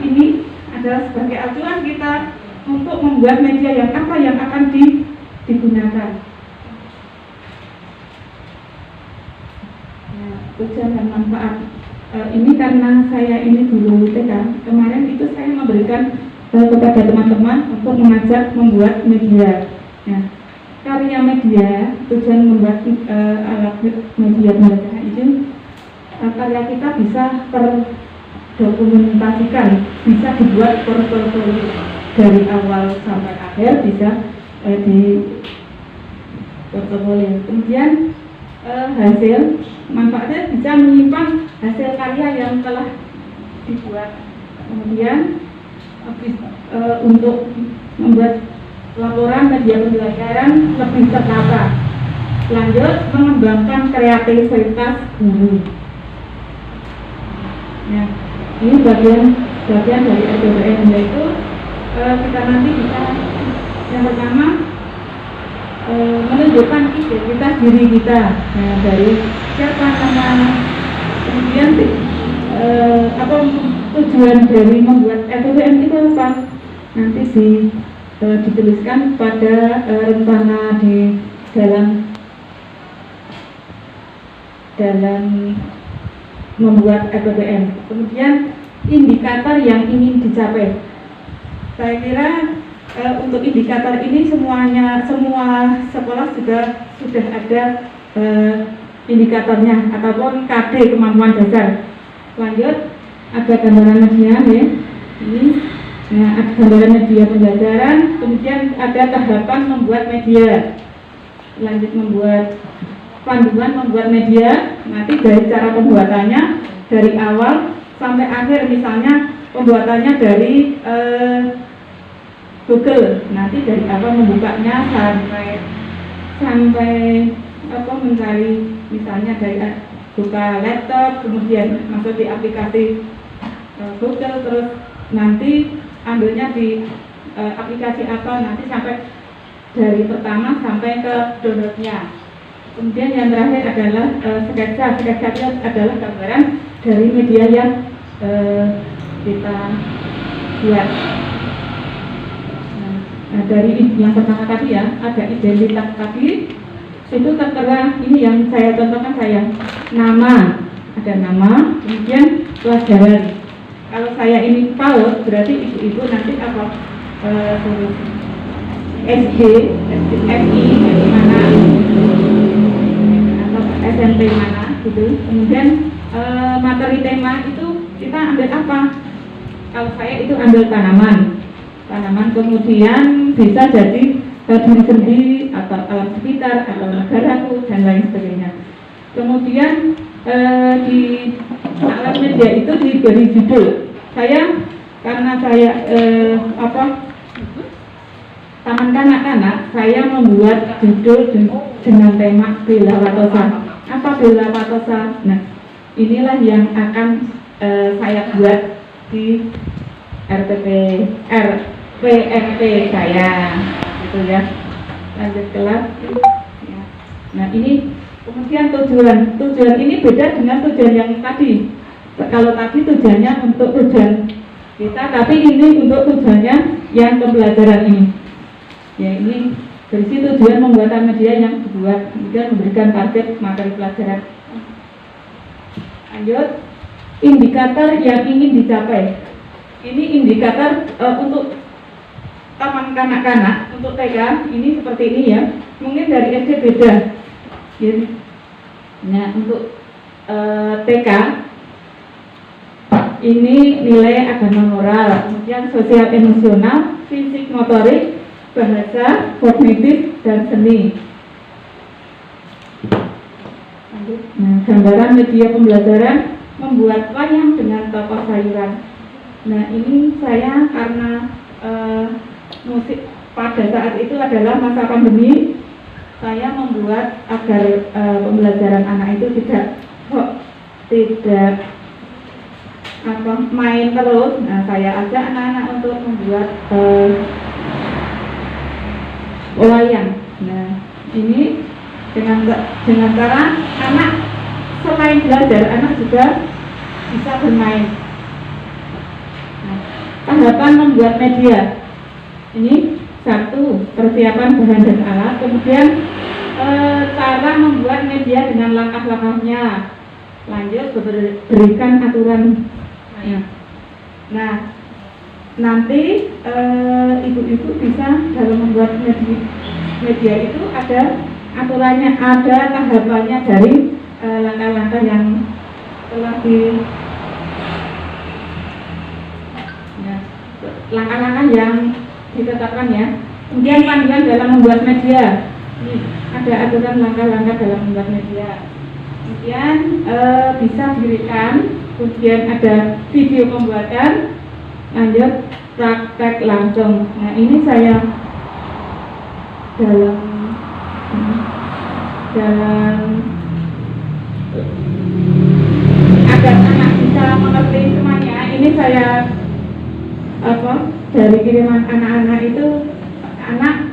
ini adalah sebagai acuan kita untuk membuat media yang akan digunakan. Nah, tujuan dan manfaat ini karena saya ini guru TK, kemarin itu saya memberikan kepada teman-teman untuk mengajak membuat media. Nah, karya media, tujuan membuat alat media pembelajaran itu karya kita bisa terdokumentasikan, bisa dibuat portofolio dari awal sampai akhir, bisa di portofolio. Kemudian hasil manfaatnya bisa menyimpan hasil karya yang telah dibuat. Kemudian untuk membuat laporan media pembelajaran lebih tertata. Lanjut, mengembangkan kreativitas guru. Ya, ini bagian dari RPPM, yaitu kita nanti bisa yang pertama menunjukkan identitas diri kita. Nah, dari siapa nama, kemudian tujuan dari membuat RPPM itu apa? Nanti dituliskan pada rencana di dalam membuat RPPM. Kemudian indikator yang ingin dicapai. Saya kira untuk indikator ini semua sekolah juga sudah ada indikatornya ataupun KD kemampuan dasar. Lanjut, ada gambaran media ya. Ini, nah ada gambaran media pembelajaran, kemudian ada tahapan membuat media. Lanjut membuat panduan membuat media, nanti dari cara pembuatannya dari awal sampai akhir, misalnya pembuatannya dari Google, nanti dari awal membukanya sampai mencari, misalnya dari buka laptop, kemudian masuk di aplikasi Google, terus nanti ambilnya di aplikasi apa, nanti sampai dari pertama sampai ke downloadnya. Kemudian yang terakhir adalah sketsa itu adalah gambaran dari media yang kita buat. Nah, dari yang pertama tadi ya, ada identitas tadi, itu tertera, ini yang saya contohkan saya, nama, ada nama, kemudian pelajaran. Kalau saya ini PAUD, berarti ibu-ibu nanti apa? Tulis SD, FI, mana, atau SMP mana, gitu. Kemudian materi tema itu kita ambil apa? Kalau saya itu ambil tanaman, kemudian bisa jadi diri sendiri atau alam sekitar atau negaraku dan lain sebagainya. Kemudian di alat media itu diberi judul. Karena saya taman kanak-kanak, saya membuat judul dengan tema Bela Watosa. Apa Bela Watosa? Nah, inilah yang akan saya buat di RPMP saya, gitu ya. Lanjut kelas. Ya. Nah, ini kemudian tujuan ini beda dengan tujuan yang tadi. Kalau tadi tujuannya untuk tujuan kita, tapi ini untuk tujuannya yang pembelajaran ini. Ya, ini berisi tujuan pembuatan media yang dibuat, kemudian memberikan target materi pelajaran. Lanjut, indikator yang ingin dicapai. Ini indikator untuk taman kanak-kanak, untuk TK ini seperti ini ya. Mungkin dari SD beda. Ya. Nah, untuk TK ini nilai agama moral, kemudian sosial emosional, fisik motorik, bahasa, kognitif, dan seni. Nah, gambaran media pembelajaran membuat wayang dengan tokoh sayuran. Nah, ini saya karena musik pada saat itu adalah masa pandemi, saya membuat agar pembelajaran anak itu tidak main terus. Nah, saya ajak anak-anak untuk membuat wayang. Nah, ini dengan cara anak selain belajar, anak juga bisa bermain. Nah, tahapan membuat media. Ini satu, persiapan bahan dan alat, kemudian cara membuat media dengan langkah-langkahnya. Lanjut, berikan aturan. Nah, nanti ibu-ibu bisa dalam membuat media itu ada aturannya, ada tahapannya dari langkah-langkah yang telah langkah-langkah yang ditetapkan ya. Kemudian panduan dalam membuat media. Ini ada aturan langkah-langkah dalam membuat media. Kemudian bisa dirikan. Kemudian ada video pembuatan. Lanjut praktek langsung. Nah, ini saya dalam agar anak bisa mengerti semuanya. Ini saya dari kiriman anak-anak itu, anak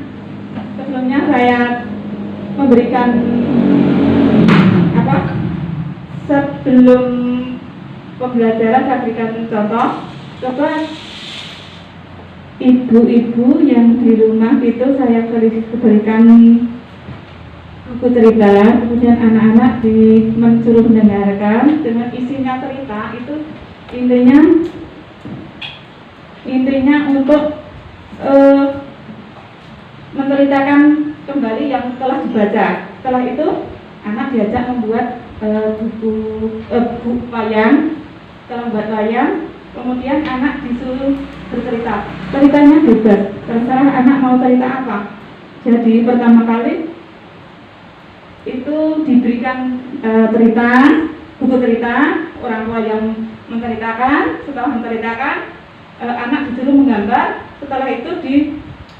sebelumnya saya memberikan sebelum pembelajaran saya berikan contoh. Coba ibu-ibu yang di rumah itu saya berikan buku cerita, kemudian anak-anak mensuruh mendengarkan dengan isinya cerita itu intinya untuk menceritakan kembali yang telah dibaca. Setelah itu anak diajak membuat buku wayang. Setelah membuat wayang, kemudian anak disuruh bercerita. Ceritanya bebas, terserah anak mau cerita apa. Jadi pertama kali itu diberikan cerita, buku cerita, orang tua yang menceritakan. Setelah menceritakan, anak disuruh menggambar. Setelah itu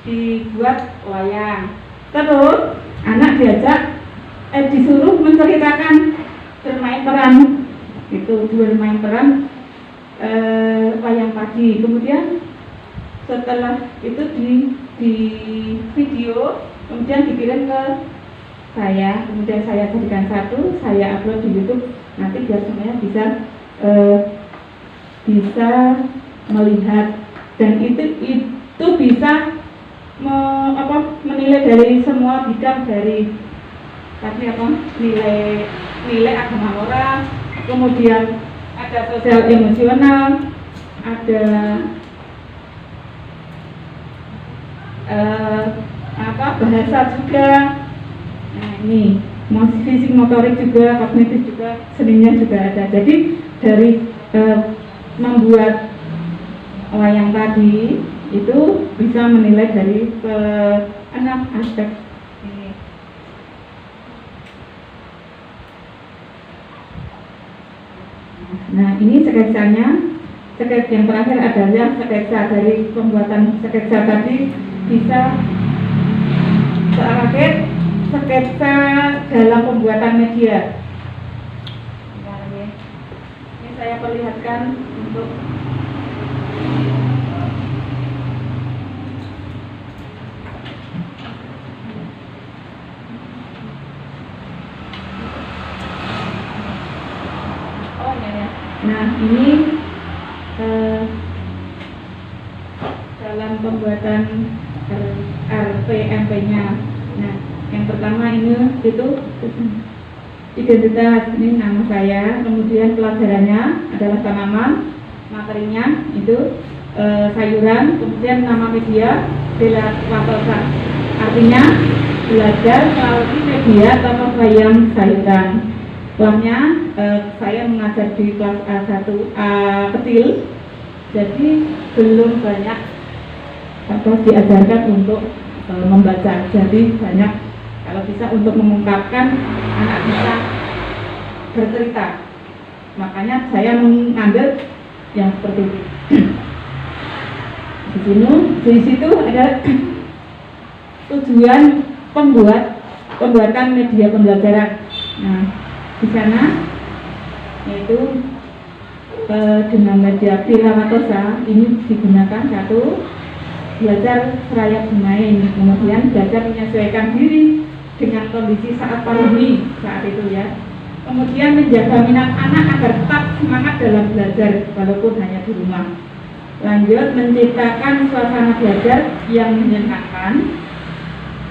dibuat wayang. Terus anak disuruh menceritakan, bermain peran. Itu bermain peran wayang pagi. Kemudian setelah itu di video, kemudian dikirim ke saya, kemudian saya jadikan satu, saya upload di YouTube, nanti biar semuanya bisa melihat, dan itu bisa menilai dari semua bidang, dari tadi nilai agama orang, kemudian ada sosial emosional, ada bahasa juga. Nah, ini fisik motorik juga, kognitif juga, seninya juga ada. Jadi dari membuat wayang tadi itu bisa menilai dari 6 aspek ini. Nah, ini sketsanya. Sketsa yang terakhir adalah sketsa dari pembuatan sketsa tadi, bisa terakhir sketsa dalam pembuatan media. Nah, ini saya perlihatkan untuk nah, ini dalam pembuatan RPMP-nya. Nah, yang pertama itu identitas, ini nama saya, kemudian pelajarannya adalah tanaman, materinya itu sayuran, kemudian nama media Bella Watosa, artinya belajar melalui media atau wayang sayuran. Setelahnya saya mengajar di kelas A1 kecil, jadi belum banyak diajarkan untuk membaca. Jadi banyak kalau bisa untuk mengungkapkan, anak bisa bercerita. Makanya saya mengambil yang seperti ini. Di situ ada tujuan pembuatan media pembelajaran. Nah, di sana yaitu dengan media Bella Watosa ini digunakan satu, belajar seraya bermain, kemudian belajar menyesuaikan diri dengan kondisi saat pandemi saat itu ya, kemudian menjaga minat anak agar tetap semangat dalam belajar walaupun hanya di rumah. Lanjut, menciptakan suasana belajar yang menyenangkan,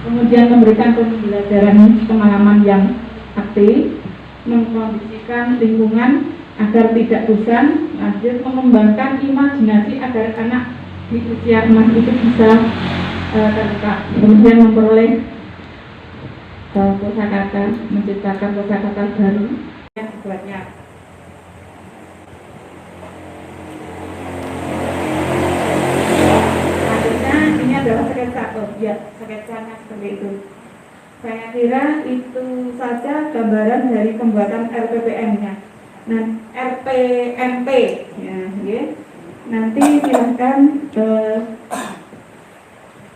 kemudian memberikan pembelajaran pengalaman yang aktif, mengkondisikan lingkungan agar tidak bosan. Lanjut, mengembangkan imajinasi agar anak di usia emas itu bisa terbuka, kemudian memperoleh kosakata, menciptakan kosakata baru yang dibuatnya. Selanjutnya ini adalah sketsa objek, sketsanya seperti itu. Saya kira itu saja gambaran dari pembuatan RPPM-nya. Nah, RPMP ya, nanti silahkan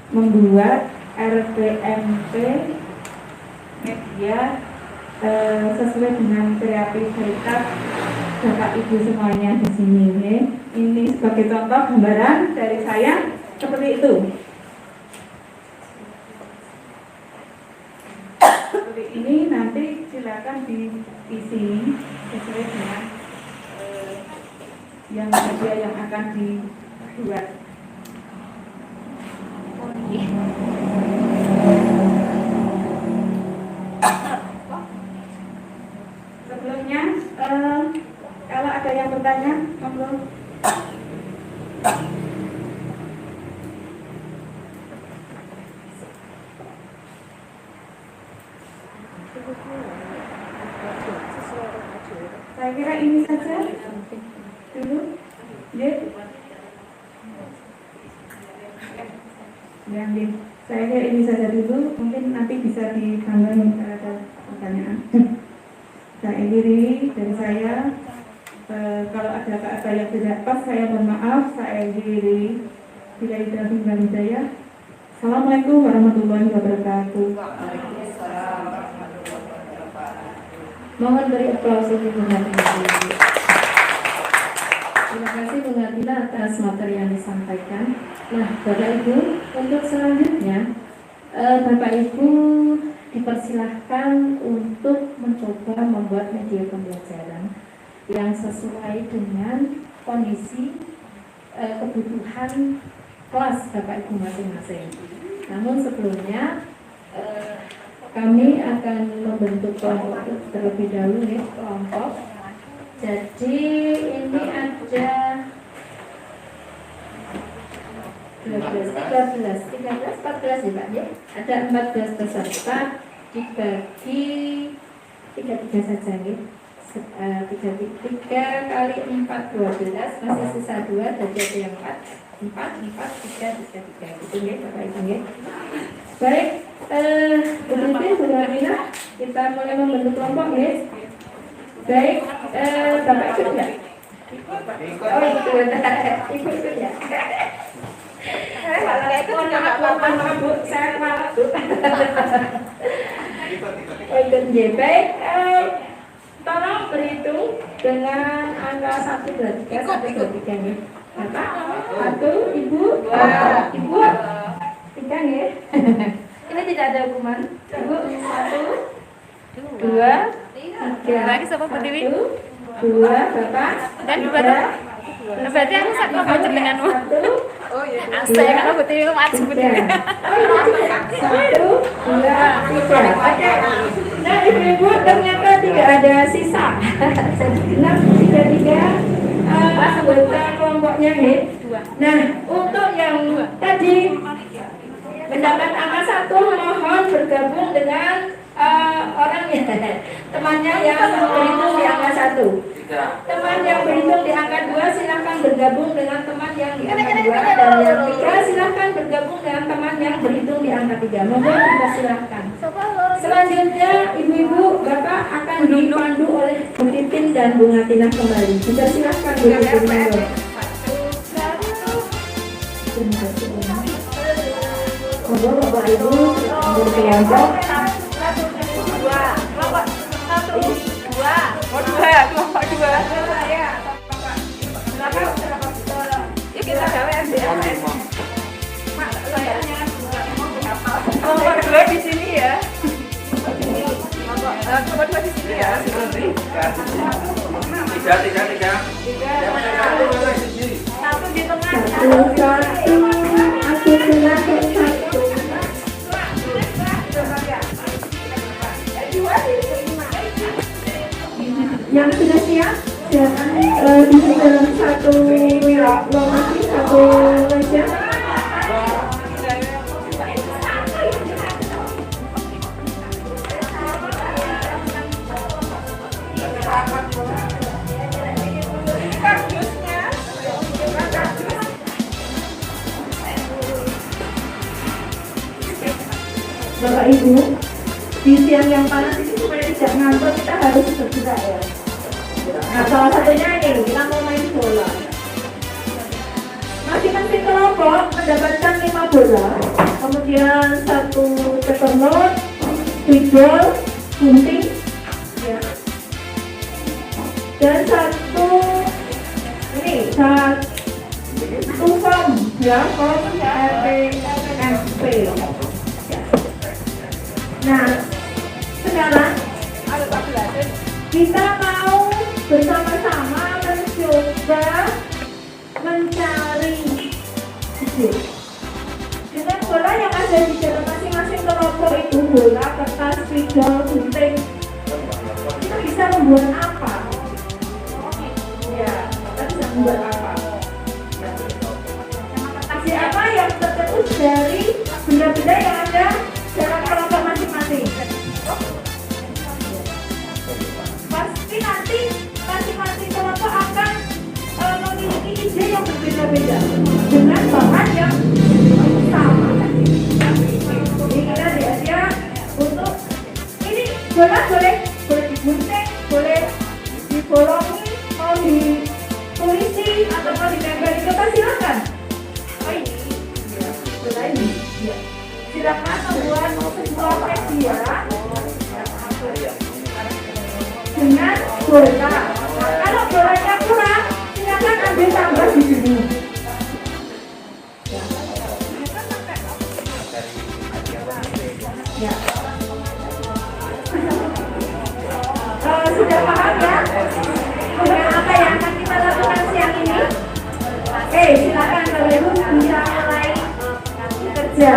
membuat RPMP media sesuai dengan kreativitas Bapak Ibu semuanya di sini. Ini sebagai contoh gambaran dari saya seperti itu. Seperti ini, nanti silakan diisi sesuai dengan yang media yang akan dibuat. Sebelumnya, kalau ada yang bertanya, monggo. Saya kira ini saja dulu. Ya. Ya, Din. Saya kira ini saja dulu. Mungkin nanti bisa ditambah ada pertanyaan. Saya akhiri dari saya. Kalau ada kata yang tidak pas, saya mohon maaf. Saya akhiri. Bila hidayah. Assalamualaikum warahmatullahi wabarakatuh. Mohon beri aplaus untuk Bu Natina. Terima kasih Bu Natina atas materi yang disampaikan. Nah, Bapak Ibu, untuk selanjutnya Bapak Ibu dipersilahkan untuk mencoba membuat media pembelajaran yang sesuai dengan kondisi kebutuhan kelas Bapak Ibu masing-masing. Namun sebelumnya kami akan membentuk kelompok terlebih dahulu ya, kelompok. Jadi ini ada 13, 14 ya Pak ya. Ada 14 peserta dibagi 3 saja ya. 3 kali 4 12 masih sisa 2 jadi ada yang 4 3 gitu ya Bapak Ibu ya. Baik, Bu Natina, kita mulai membentuk kelompok ya. Baik, Bapak ikut ya? Oh ikut, ikut ya. Saya ikut maaf Bu, saya maaf Bu. Ikut ya, baik. Tolong berhitung dengan angka 1, 2, 3 sampai 23 nih. Bapak, 1, Ibu, Ibu, 3 ya. Ini tidak ada hukuman. Ibu, 1, 2, 3. Lagi siapa Bu Dewi? 2, Bapak. Dan berarti aku sak kelompok jenenganmu. 1, Saya kalau Bu Dewi maju Bu Dewi. 1, 2, 3. Nah, Ibu-ibu ternyata tidak ada sisa. Jadi genap 3 anggota kelompoknya nih. Nah, untuk yang tadi mendapat angka 1 mohon bergabung dengan orangnya, temannya yang berhitung di angka 1. Teman yang berhitung di angka 2 silahkan bergabung dengan teman yang di angka 2, dan yang 3 silahkan bergabung dengan teman yang berhitung di angka 3. Mohon dipersilahkan. Selanjutnya Ibu-ibu Bapak akan dipandu oleh Bu Titin dan Bu Natina kembali. Dipersilahkan Bu Titin. Terima kasih. Bapak Ibu berkelompok. Kelompok 2 di sini ya. Kelompok 2 di sini ya. Tiga. Satu di tengah. Aku silakan 1. Yang sudah siap, silakan duduk dalam satu lokasi, satu meja. Bapak Ibu, di siang yang panas ini supaya tidak ngantuk kita harus bergerak ya. Nah, salah satunya ini kita mau main bola. Masing-masing kelompok mendapatkan 5 bola, kemudian 1 tekenot, spidol, gunting, ya. Dan 1 ini 1 form ya, form RPSP. Nah, sekarang kita mau bersama-sama mencoba mencari ide. Dengan bola yang ada di dalam masing-masing kelompok itu, bola, kertas, spidol, gunting, kita bisa membuat apa? Ya, kita bisa membuat apa? Siapa yang tercetus dari benda-benda yang ada dalam kelompok masing-masing? beda dengan bahan yang sama. Jadi kita dia untuk ini boleh digunting, boleh dibolongi, mau ditulisi atau mau ditempel di kertas silakan. Oh ini, ya, sebelah ini, ya. Silakan membuat sebuah media dengan bola. Kalau bolanya kurang, silakan ambil tambah di sini. Ya. Sudah paham ya? Dengan apa yang akan kita lakukan siang ini? Oke, silakan Bapak Ibu bisa mulai kerja.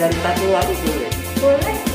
Dari satu lagi boleh. Boleh.